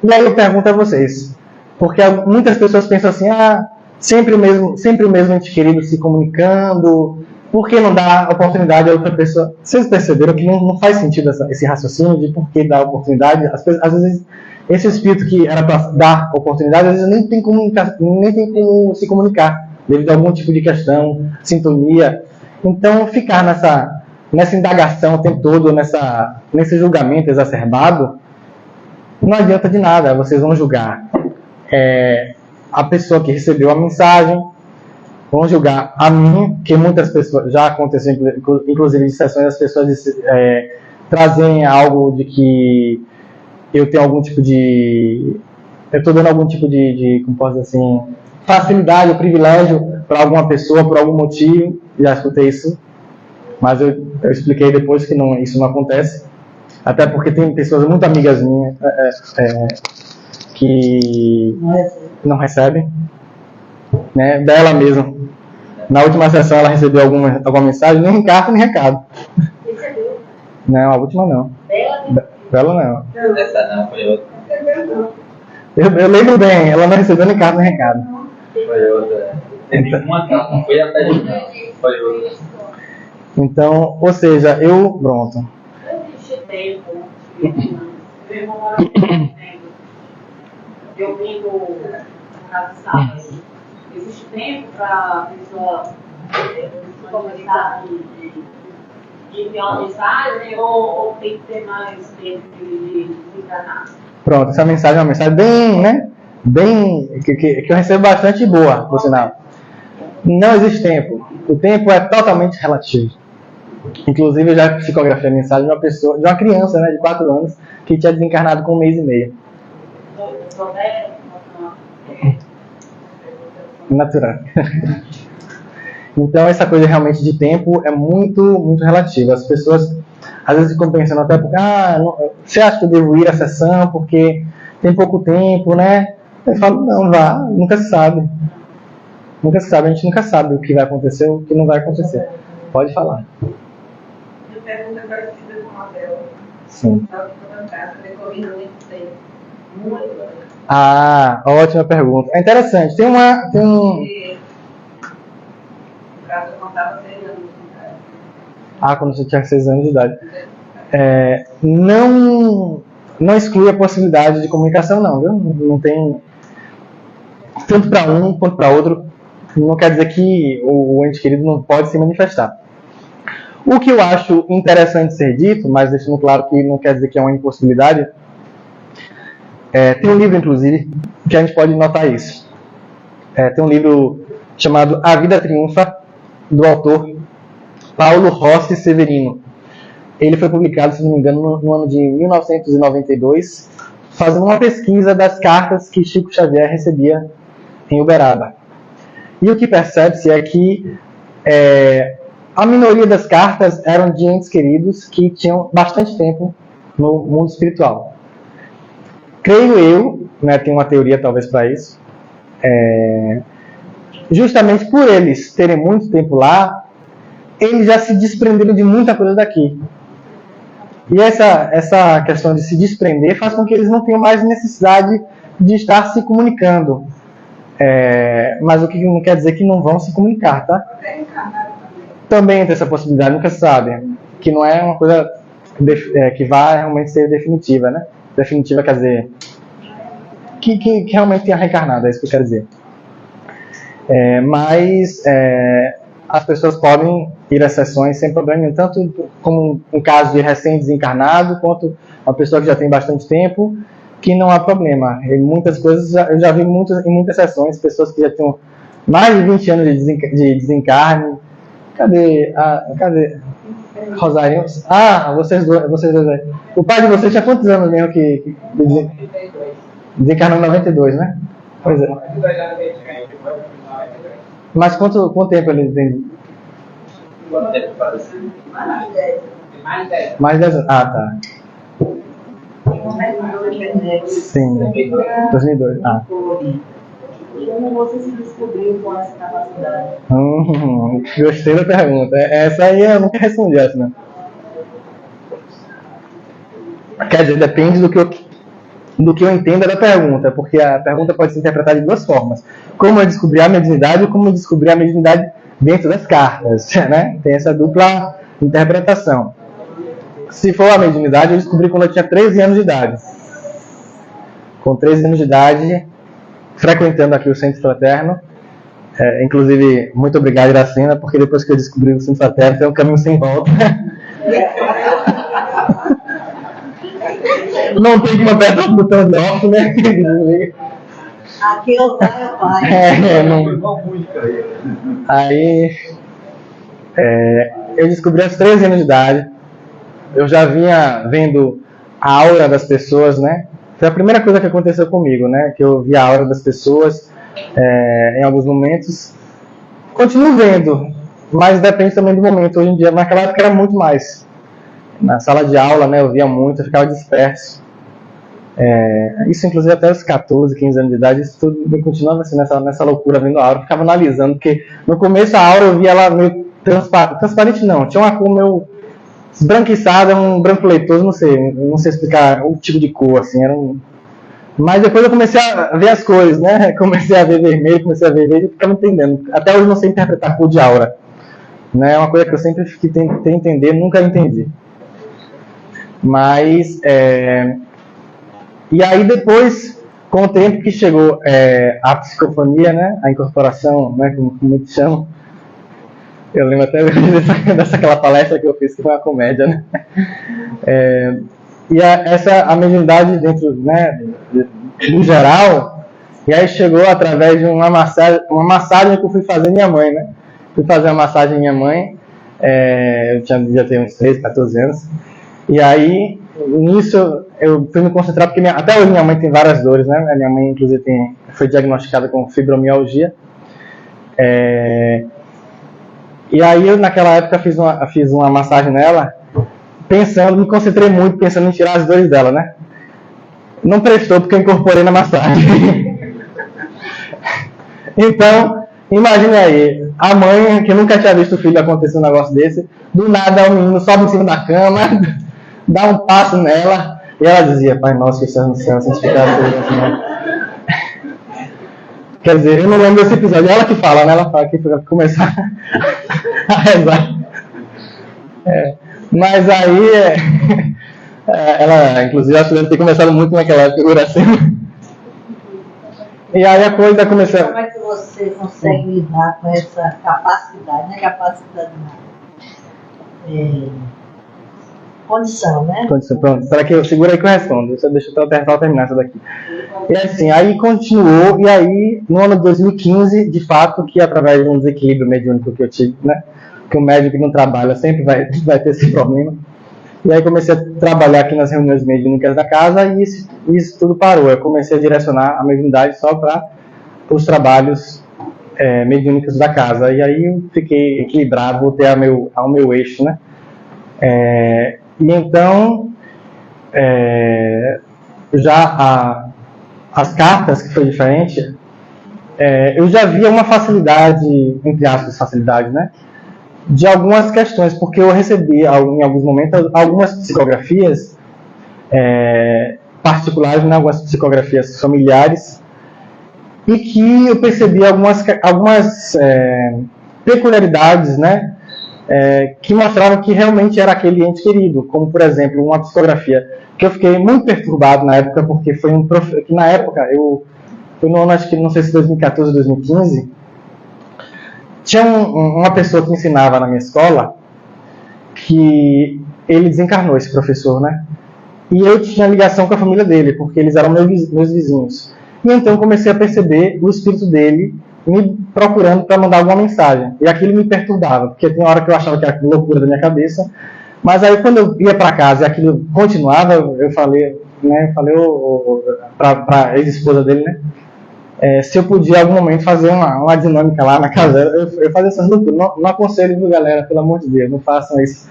E aí eu pergunto a vocês, porque muitas pessoas pensam assim, sempre o mesmo ente querido se comunicando, por que não dá oportunidade a outra pessoa? Vocês perceberam que não faz sentido esse raciocínio de por que dar oportunidade? Às vezes, esse espírito que era para dar oportunidade, às vezes nem tem como se comunicar, devido a algum tipo de questão, sintonia. Então, ficar nessa indagação o tempo todo, nesse julgamento exacerbado, não adianta de nada. Vocês vão julgar a pessoa que recebeu a mensagem, vão julgar a mim, que muitas pessoas, já aconteceu inclusive em sessões, as pessoas trazem algo de que eu tenho algum tipo de... eu estou dando algum tipo de como posso dizer assim, facilidade ou privilégio para alguma pessoa, por algum motivo. Já escutei isso, mas eu expliquei depois que isso não acontece. Até porque tem pessoas muito amigas minhas que não recebem, né? Dela mesma. Na última sessão ela recebeu alguma mensagem, nem carta nem recado. Recebeu? Não, a última não. Dela não. Essa não, foi outra. Eu lembro bem, ela não recebeu nem carta nem recado. Foi outra. Teve uma carta, não foi até de não. Foi outra. Então, ou seja, pronto. Existe tempo, eu vim do sábado. Existe tempo para a pessoa começar de enviar uma mensagem, ou tem que ter mais tempo de enganar? Pronto, essa mensagem é uma mensagem bem, né? Que eu recebo bastante boa, por sinal. Não existe tempo. O tempo é totalmente relativo. Inclusive, eu já psicografei a mensagem de uma criança, né, de 4 anos, que tinha desencarnado com 1 mês e meio. Natural. Então, essa coisa realmente de tempo é muito, muito relativa. As pessoas, às vezes, ficam pensando até porque, você acha que eu devo ir à sessão porque tem pouco tempo, né? Eu falo, não, vá, nunca se sabe. Nunca se sabe, a gente nunca sabe o que vai acontecer, o que não vai acontecer. Pode falar. Eu pergunto agora se você com a Bela. Sim. Decorrendo muito tempo. Muito. Ótima pergunta. É interessante. Tem um... quando você tinha 6 anos de idade. Não exclui a possibilidade de comunicação, não, viu? Não tem... Tanto para um quanto para outro. Não quer dizer que o ente querido não pode se manifestar. O que eu acho interessante ser dito, mas deixando claro que não quer dizer que é uma impossibilidade, tem um livro, inclusive, que a gente pode notar isso. Tem um livro chamado A Vida Triunfa, do autor Paulo Rossi Severino. Ele foi publicado, se não me engano, no ano de 1992, fazendo uma pesquisa das cartas que Chico Xavier recebia em Uberaba. E o que percebe-se é que a minoria das cartas eram de entes queridos que tinham bastante tempo no mundo espiritual. Creio eu, né, tenho uma teoria talvez para isso, justamente por eles terem muito tempo lá, eles já se desprenderam de muita coisa daqui. E essa questão de se desprender faz com que eles não tenham mais necessidade de estar se comunicando. Mas o que não quer dizer que não vão se comunicar, tá? Também tem essa possibilidade, nunca se sabe. Que não é uma coisa que vai realmente ser definitiva, né? Definitiva quer dizer que realmente tenha reencarnado, é isso que eu quero dizer. Mas as pessoas podem ir às sessões sem problema, tanto como um caso de recém-desencarnado, quanto uma pessoa que já tem bastante tempo, que não há problema. E muitas coisas, eu já vi em muitas sessões, pessoas que já tinham mais de 20 anos de desencarne. Cadê Rosarinho? Ah, vocês dois aí. O pai de vocês tinha quantos anos mesmo que desencarnou em 92, né? Pois é. Mas quanto tempo ele tem? Mais 10 anos. Ah, tá. Sim, 2002. Ah. Como você se descobriu com essa capacidade? Gostei da pergunta. Essa aí eu nunca respondi essa, né? Quer dizer, depende do que eu entenda da pergunta, porque a pergunta pode ser interpretada de duas formas. Como eu descobri a mediunidade e como eu descobri a mediunidade dentro das cartas, né? Tem essa dupla interpretação. Se for a mediunidade, eu descobri quando eu tinha 13 anos de idade. Com 13 anos de idade, frequentando aqui o Centro Fraterno. Inclusive, muito obrigado, Iracema, porque depois que eu descobri o Centro Fraterno, tem um caminho sem volta. Não tem como apertar o botão de off, né? Aqui eu pai. Aí, eu descobri aos 13 anos de idade. Eu já vinha vendo a aura das pessoas, né? Foi a primeira coisa que aconteceu comigo, né? Que eu vi a aura das pessoas em alguns momentos. Continuo vendo, mas depende também do momento. Hoje em dia, naquela época era muito mais. Na sala de aula, né? Eu via muito, eu ficava disperso. Isso inclusive até os 14, 15 anos de idade, isso tudo eu continuava assim, nessa loucura vendo a aura. Eu ficava analisando, porque no começo a aura eu via ela meio transparente não, tinha uma cor meio esbranquiçada, um branco leitoso, não sei explicar o tipo de cor, assim, mas depois eu comecei a ver as cores, né? Comecei a ver vermelho, comecei a ver verde, e ficava entendendo. Até hoje eu não sei interpretar cor de aura, né? É uma coisa que eu sempre tentei entender, nunca entendi. Mas e aí depois, com o tempo que chegou a psicofonia, né? A incorporação, né? Como muitos chamam. Eu lembro até dessa palestra que eu fiz, que foi uma comédia, né? E a mediunidade dentro, né, no geral, e aí chegou através de uma massagem que eu fui fazer minha mãe, né? Fui fazer uma massagem minha mãe, eu já tinha uns 13, 14 anos, e aí, nisso, eu fui me concentrar, porque até hoje minha mãe tem várias dores, né? Minha mãe, inclusive, foi diagnosticada com fibromialgia, e aí eu naquela época fiz uma massagem nela, me concentrei muito pensando em tirar as dores dela, né? Não prestou porque eu incorporei na massagem. Então, imagine aí, a mãe que nunca tinha visto o filho acontecer um negócio desse, do nada o menino sobe em cima da cama, dá um passo nela, e ela dizia, Pai nosso que estás no céu, santificado seja o teu nome. Quer dizer, eu não lembro desse episódio, ela que fala, né? Ela fala que vai começar a rezar. Mas aí, ela, inclusive, acho que deve ter começado muito naquela época, assim. E aí a coisa começou. Como é que você consegue lidar com essa capacidade, né? Capacidade condição, né? Condição, pronto. Espera que eu segura aí que eu respondo. Deixa eu terminar essa daqui. E assim, aí continuou, e aí, no ano de 2015, de fato, que através de um desequilíbrio mediúnico que eu tive, né? Que o médico que não trabalha sempre vai ter esse problema. E aí comecei a trabalhar aqui nas reuniões mediúnicas da casa e isso tudo parou. Eu comecei a direcionar a mediunidade só para os trabalhos mediúnicos da casa. E aí eu fiquei equilibrado, voltei ao meu eixo, né? E então, as cartas, que foi diferente, eu já via uma facilidade, entre aspas, facilidade, né? De algumas questões, porque eu recebi em alguns momentos algumas psicografias particulares, né, algumas psicografias familiares, e que eu percebi algumas peculiaridades, né, que mostravam que realmente era aquele ente querido, como por exemplo uma psicografia que eu fiquei muito perturbado na época, porque foi que na época foi no ano, acho que não sei se 2014 ou 2015. Tinha uma pessoa que ensinava na minha escola, que ele desencarnou, esse professor, né? e eu tinha ligação com a família dele, porque eles eram meus vizinhos. E então eu comecei a perceber o espírito dele me procurando para mandar alguma mensagem. E aquilo me perturbava, porque tem hora que eu achava que era loucura da minha cabeça. Mas aí quando eu ia para casa e aquilo continuava, eu falei para a ex-esposa dele, né? Se eu podia em algum momento fazer uma dinâmica lá na casa. Eu fazia essas loucuras. Não aconselho, viu, galera? Pelo amor de Deus, não façam isso.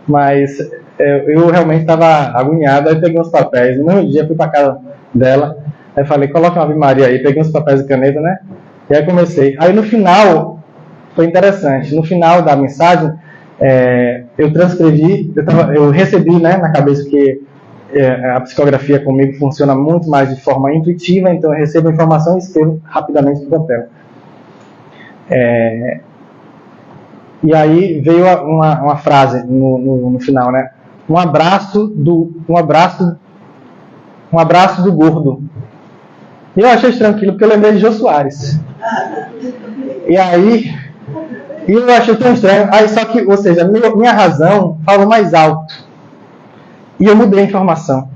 Mas eu realmente estava agoniado. Aí peguei uns papéis. No mesmo dia fui para casa dela. Aí falei, coloca uma Ave Maria aí. Peguei uns papéis e caneta, né? E aí comecei. Aí no final, foi interessante. No final da mensagem, eu transcrevi, eu recebi, né, na cabeça que a psicografia comigo funciona muito mais de forma intuitiva, então eu recebo a informação e escrevo rapidamente no papel. E aí veio uma frase no final, né? Um abraço do gordo. E eu achei tranquilo porque eu lembrei de Jô Soares. E aí eu achei tão estranho. Aí só que, ou seja, minha razão falou mais alto. E eu mudei a informação.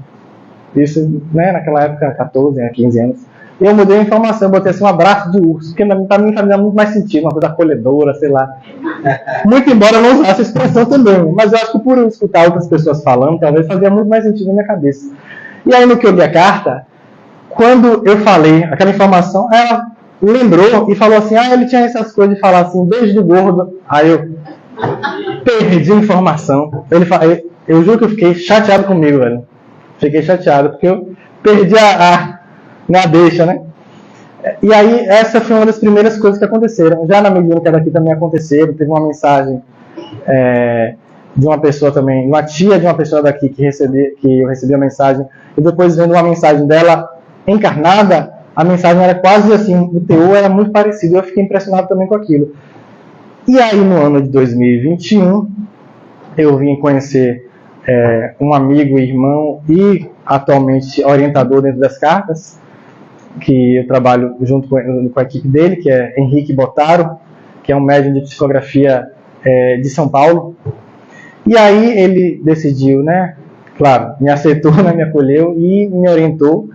Isso, né, naquela época, 14, 15 anos. E eu mudei a informação, botei assim um abraço de urso, porque para mim fazia muito mais sentido, uma coisa acolhedora, sei lá. Muito embora eu não usasse a expressão também, mas eu acho que por eu escutar outras pessoas falando, talvez fazia muito mais sentido na minha cabeça. E aí no que eu li a carta, quando eu falei aquela informação, ela lembrou e falou assim, ele tinha essas coisas de falar assim, beijo do gordo. Aí eu perdi a informação. Eu juro que eu fiquei chateado comigo, velho. Fiquei chateado, porque eu perdi na deixa, né? E aí, essa foi uma das primeiras coisas que aconteceram. Já na mediúnica daqui também aconteceram. Teve uma mensagem de uma pessoa também, uma tia de uma pessoa daqui que eu recebi a mensagem, e depois vendo uma mensagem dela encarnada, a mensagem era quase assim, o teor era muito parecido, eu fiquei impressionado também com aquilo. E aí, no ano de 2021, eu vim conhecer um amigo, irmão e atualmente orientador dentro das cartas, que eu trabalho junto com a equipe dele, que é Henrique Botaro, que é um médium de psicografia de São Paulo. E aí ele decidiu, né, claro, me aceitou, né, me acolheu e me orientou.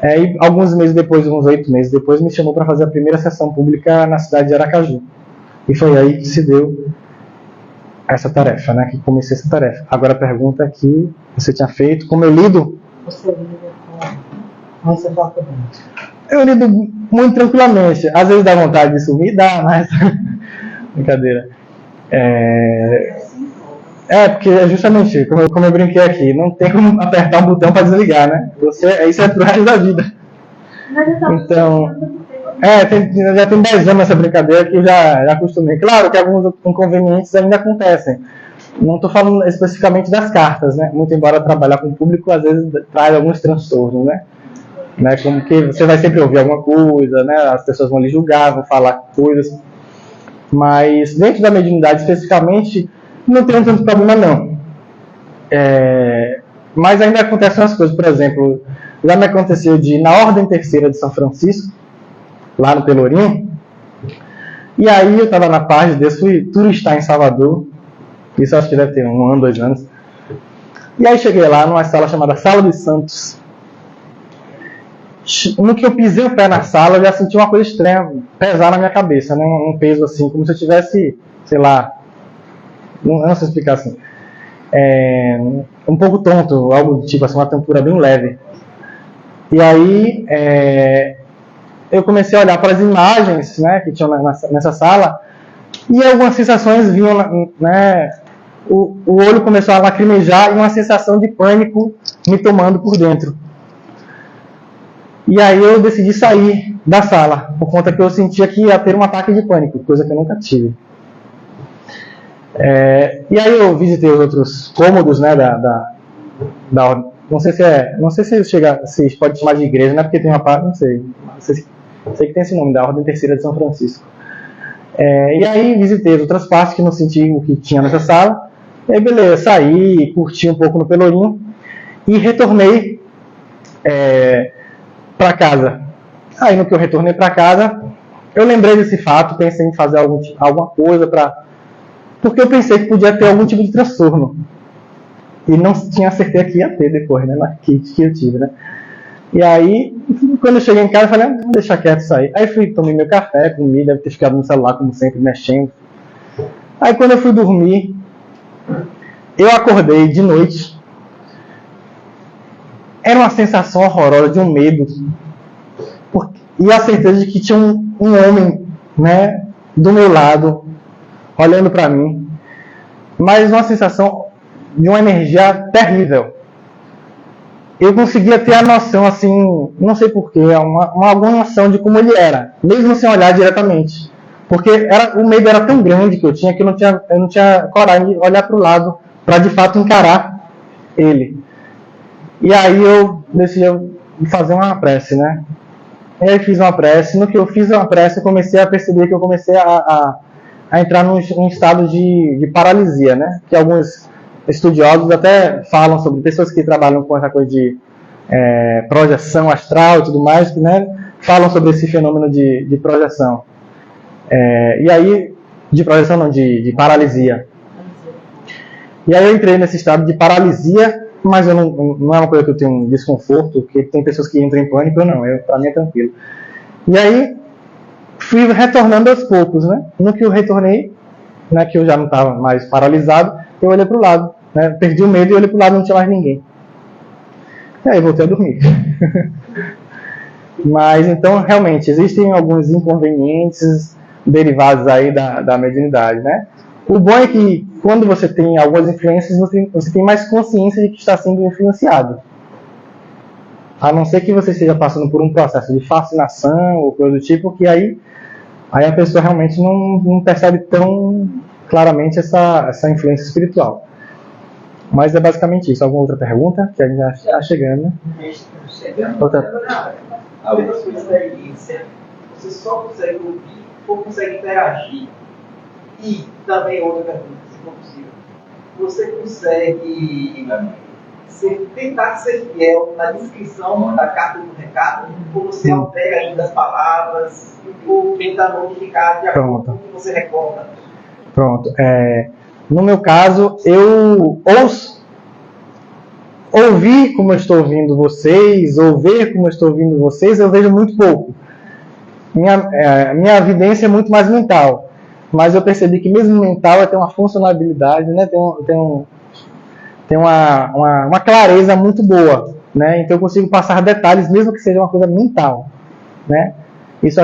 E alguns meses depois, uns 8 meses depois, me chamou para fazer a primeira sessão pública na cidade de Aracaju. E foi aí que se deu essa tarefa, né, que comecei essa tarefa. Agora a pergunta que você tinha feito, como eu lido? Você lida com essa faculdade? Eu lido muito tranquilamente. Às vezes dá vontade de sumir, dá, mas... Brincadeira. Porque é justamente, como eu brinquei aqui, não tem como apertar um botão para desligar, né? Isso é pro resto da vida. Então, já tem 10 anos essa brincadeira que eu já acostumei. Claro que alguns inconvenientes ainda acontecem. Não estou falando especificamente das cartas, né? Muito embora trabalhar com o público, às vezes traz alguns transtornos, né? Como que você vai sempre ouvir alguma coisa, né? As pessoas vão lhe julgar, vão falar coisas. Mas dentro da mediunidade especificamente, não tem tanto problema não. Mas ainda acontecem as coisas. Por exemplo, já me aconteceu de ir na Ordem Terceira de São Francisco, lá no Pelourinho, e aí eu estava na paz de Deus, fui turistar em Salvador, isso acho que deve ter 1 ano, 2 anos, e aí cheguei lá numa sala chamada Sala dos Santos. No que eu pisei o pé na sala, eu já senti uma coisa estranha pesar na minha cabeça, né? Um peso assim, como se eu tivesse, sei lá, não sei explicar assim, um pouco tonto, algo tipo assim, uma tontura bem leve. E aí eu comecei a olhar para as imagens, né, que tinham nessa sala, e algumas sensações vinham, né, o olho começou a lacrimejar e uma sensação de pânico me tomando por dentro. E aí eu decidi sair da sala, por conta que eu sentia que ia ter um ataque de pânico, coisa que eu nunca tive. E aí eu visitei os outros cômodos, né, da ordem. Não sei se pode chamar de igreja, né, porque tem uma parte, não sei que tem esse nome, da Ordem Terceira de São Francisco. E aí visitei as outras partes que não senti o que tinha nessa sala. E aí beleza, saí, curti um pouco no Pelourinho e retornei para casa. Aí no que eu retornei para casa, eu lembrei desse fato, pensei em fazer alguma coisa porque eu pensei que podia ter algum tipo de transtorno. E não tinha certeza que ia ter depois, né? Mas que eu tive, né? E aí, quando eu cheguei em casa, eu falei, vou deixar quieto isso aí. Aí tomei meu café, comi, deve ter ficado no celular, como sempre, mexendo. Aí quando eu fui dormir, eu acordei de noite. Era uma sensação horrorosa de um medo. E a certeza de que tinha um homem, né, do meu lado, olhando para mim. Mas uma sensação de uma energia terrível. Eu conseguia ter a noção, assim, não sei porquê, alguma noção de como ele era, mesmo sem olhar diretamente. Porque o medo era tão grande que eu tinha que eu não tinha coragem de olhar para o lado para de fato encarar ele. E aí eu decidi fazer uma prece, né? E aí fiz uma prece. No que eu fiz uma prece, eu comecei a perceber que eu comecei a entrar num estado de paralisia, né? Que alguns estudiosos até falam sobre pessoas que trabalham com essa coisa de projeção astral e tudo mais, né? Falam sobre esse fenômeno de projeção. E aí, de projeção não, de paralisia. E aí eu entrei nesse estado de paralisia, mas eu não é uma coisa que eu tenho um desconforto, porque tem pessoas que entram em pânico, eu não, pra mim é tranquilo. E aí, fui retornando aos poucos, né? No que eu retornei, né, que eu já não estava mais paralisado, eu olhei para o lado, né? Perdi o medo e olhei para o lado e não tinha mais ninguém. E aí voltei a dormir. Mas então, realmente, existem alguns inconvenientes derivados aí da mediunidade, né? O bom é que quando você tem algumas influências, você tem mais consciência de que está sendo influenciado. A não ser que você esteja passando por um processo de fascinação ou coisa do tipo, que aí a pessoa realmente não percebe tão claramente essa influência espiritual. Mas é basicamente isso. Alguma outra pergunta? Que a gente já está chegando, né? Outra. Além da sua experiência, você só consegue ouvir ou consegue interagir? E também outra pergunta, se for possível. Você consegue tentar ser fiel na descrição da carta do recado, ou você altera ainda as palavras, ou tenta modificar de acordo com o que você recorda? Pronto. No meu caso, eu ouvir como eu estou ouvindo vocês, ou ver como eu estou ouvindo vocês, eu vejo muito pouco. Minha evidência é muito mais mental. Mas eu percebi que mesmo mental tem uma funcionalidade, né? Tem uma clareza muito boa, né? Então eu consigo passar detalhes, mesmo que seja uma coisa mental, né? Isso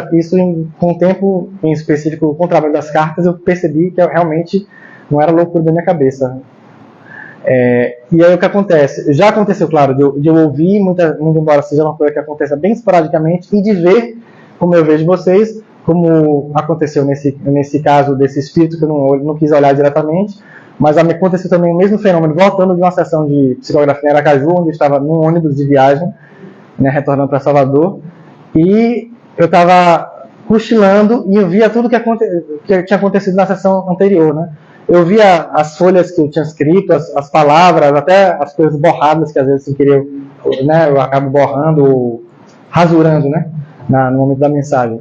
com o tempo, em específico, com o trabalho das cartas, eu percebi que realmente não era loucura da minha cabeça. E aí o que acontece? Já aconteceu, claro, de eu ouvir, muito embora seja uma coisa que aconteça bem esporadicamente, e de ver, como eu vejo vocês, como aconteceu nesse caso desse espírito que eu não quis olhar diretamente, mas aconteceu também o mesmo fenômeno, voltando de uma sessão de psicografia em Aracaju, onde eu estava num ônibus de viagem, né, retornando para Salvador, e eu estava cochilando e eu via tudo que tinha acontecido na sessão anterior, né? Eu via as folhas que eu tinha escrito, as palavras, até as coisas borradas que às vezes sem querer, né, eu acabo borrando ou rasurando, né, no momento da mensagem.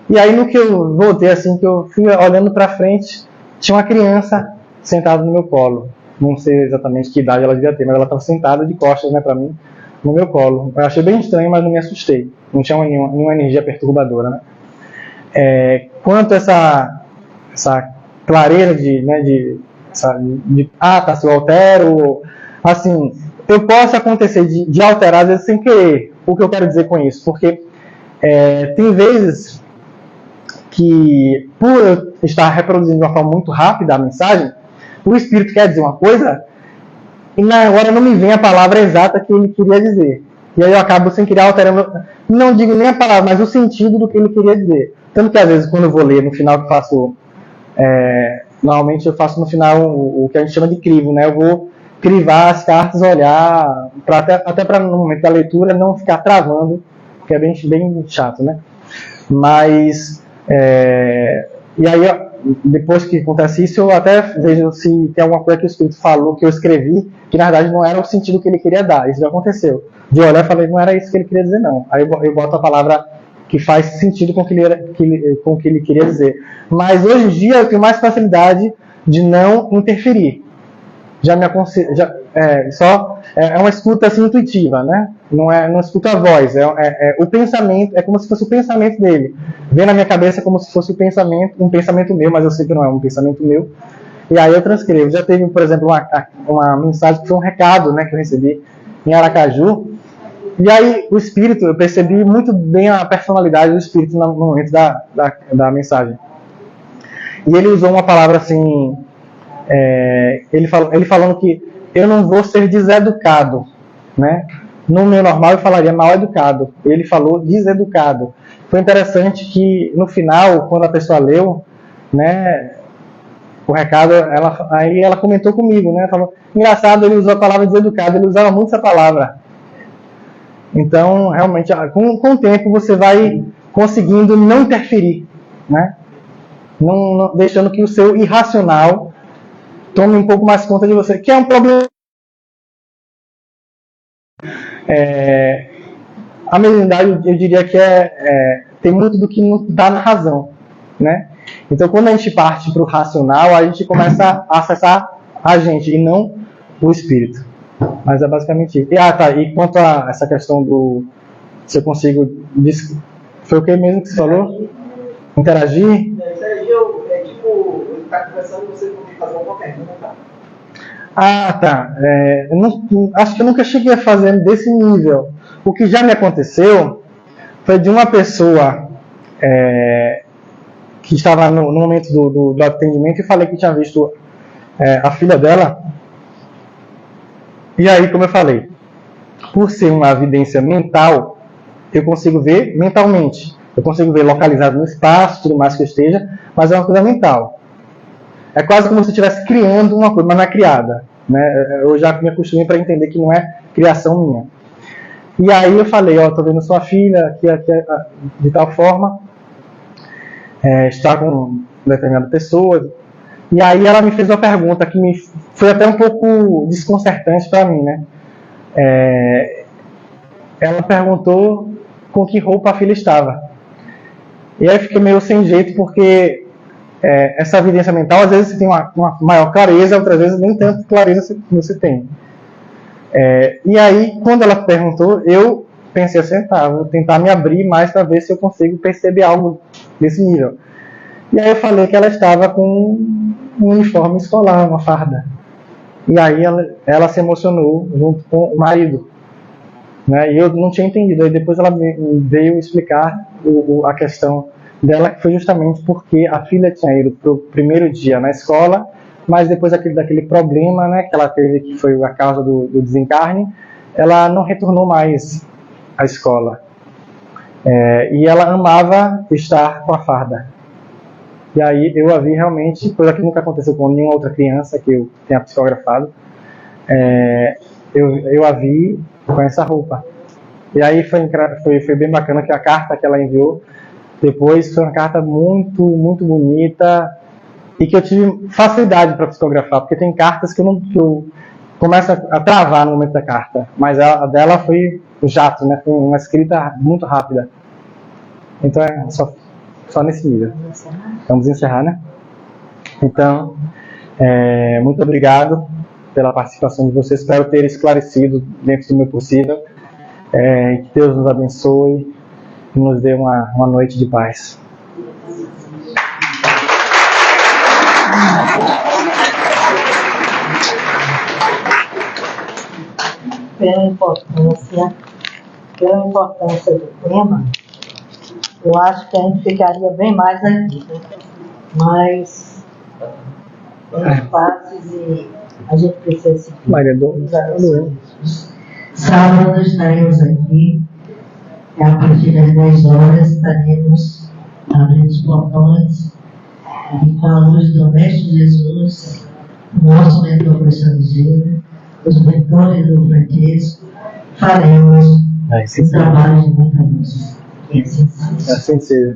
E aí no que eu voltei, assim, que eu fui olhando para frente, tinha uma criança sentada no meu colo. Não sei exatamente que idade ela devia ter, mas ela estava sentada de costas, né, para mim, no meu colo. Eu achei bem estranho, mas não me assustei. Não tinha nenhuma energia perturbadora, né? Quanto a essa clareira tá, se eu altero, assim, eu posso acontecer de alterar às vezes sem querer. O que eu quero dizer com isso? Porque tem vezes que, por eu estar reproduzindo de uma forma muito rápida a mensagem, o espírito quer dizer uma coisa e na hora não me vem a palavra exata que ele queria dizer. E aí eu acabo sem querer alterando, não digo nem a palavra, mas o sentido do que ele queria dizer. Tanto que às vezes quando eu vou ler no final que faço, normalmente eu faço no final o que a gente chama de crivo, né? Eu vou crivar as cartas, olhar, até para no momento da leitura não ficar travando, que é bem chato, né? Mas, e aí depois que acontece isso, eu até vejo se tem alguma coisa que o Espírito falou, que eu escrevi, que na verdade não era o sentido que ele queria dar. Isso já aconteceu. De olhar e falei, não era isso que ele queria dizer, não. Aí eu boto a palavra que faz sentido com o que ele queria dizer. Mas hoje em dia eu tenho mais facilidade de não interferir. já me aconselha, é uma escuta assim, intuitiva, né? Não escuta a voz, o pensamento, é como se fosse o pensamento dele. Vem na minha cabeça como se fosse um pensamento meu, mas eu sei que não é um pensamento meu. E aí eu transcrevo. Já teve, por exemplo, uma mensagem que foi um recado, né, que eu recebi em Aracaju. E aí o espírito, eu percebi muito bem a personalidade do espírito no momento da mensagem. E ele usou uma palavra assim, ele falando que eu não vou ser deseducado, né? No meu normal eu falaria mal educado. Ele falou deseducado. Foi interessante que no final, quando a pessoa leu, né, o recado, aí ela comentou comigo, né? Falou, engraçado, ele usou a palavra deseducado, ele usava muito essa palavra. Então, realmente, com o tempo você vai conseguindo não interferir, né? Não deixando que o seu irracional tome um pouco mais conta de você, que é um problema. A mediunidade, eu diria que tem muito do que não dá na razão, né? Então, quando a gente parte para o racional, a gente começa a acessar a gente e não o espírito. Mas é basicamente isso. E quanto a essa questão do se eu consigo... Foi o que mesmo que você falou? Interagir? Interagir é tipo, ele está conversando e você fazer uma pergunta. Tá. Acho que eu nunca cheguei a fazer desse nível. O que já me aconteceu foi de uma pessoa que estava no momento do atendimento e falei que tinha visto a filha dela. E aí, como eu falei, por ser uma evidência mental, eu consigo ver mentalmente. Eu consigo ver localizado no espaço, tudo mais que eu esteja, mas é uma coisa mental. É quase como se eu estivesse criando uma coisa, mas não é criada, né? Eu já me acostumei para entender que não é criação minha. E aí eu falei, estou vendo sua filha aqui, de tal forma, está com determinada pessoa. E aí ela me fez uma pergunta que foi até um pouco desconcertante para mim, né? Ela perguntou com que roupa a filha estava. E aí eu fiquei meio sem jeito, porque essa evidência mental, às vezes você tem uma maior clareza, outras vezes nem tanto clareza você tem. E aí, quando ela perguntou, eu pensei assim, vou tentar me abrir mais para ver se eu consigo perceber algo desse nível. E aí eu falei que ela estava com um uniforme escolar, uma farda. E aí ela se emocionou junto com o marido, né? E eu não tinha entendido. Aí depois ela veio explicar a questão dela, que foi justamente porque a filha tinha ido para o primeiro dia na escola, mas depois daquele problema, né, que ela teve, que foi a causa do desencarne, ela não retornou mais à escola. E ela amava estar com a farda. E aí eu a vi realmente, coisa que nunca aconteceu com nenhuma outra criança que eu tenha psicografado, eu a vi com essa roupa. E aí foi bem bacana que a carta que ela enviou depois foi uma carta muito, muito bonita e que eu tive facilidade para psicografar, porque tem cartas que eu começo a travar no momento da carta, mas a dela foi o jato, né? Foi uma escrita muito rápida. Então só nesse nível. Vamos encerrar, né? Então, muito obrigado pela participação de vocês. Espero ter esclarecido dentro do meu possível. Que Deus nos abençoe e nos dê uma noite de paz. Pela importância do tema, eu acho que a gente ficaria bem mais aqui, né? Mas tem espaços e a gente precisa se Sábado estaremos aqui, a partir das 10 horas estaremos abrindo os portões e com a luz do Mestre Jesus, nosso mentor professor Gilda, os mentores do Francisco, faremos o trabalho de muita luz. Assim seja.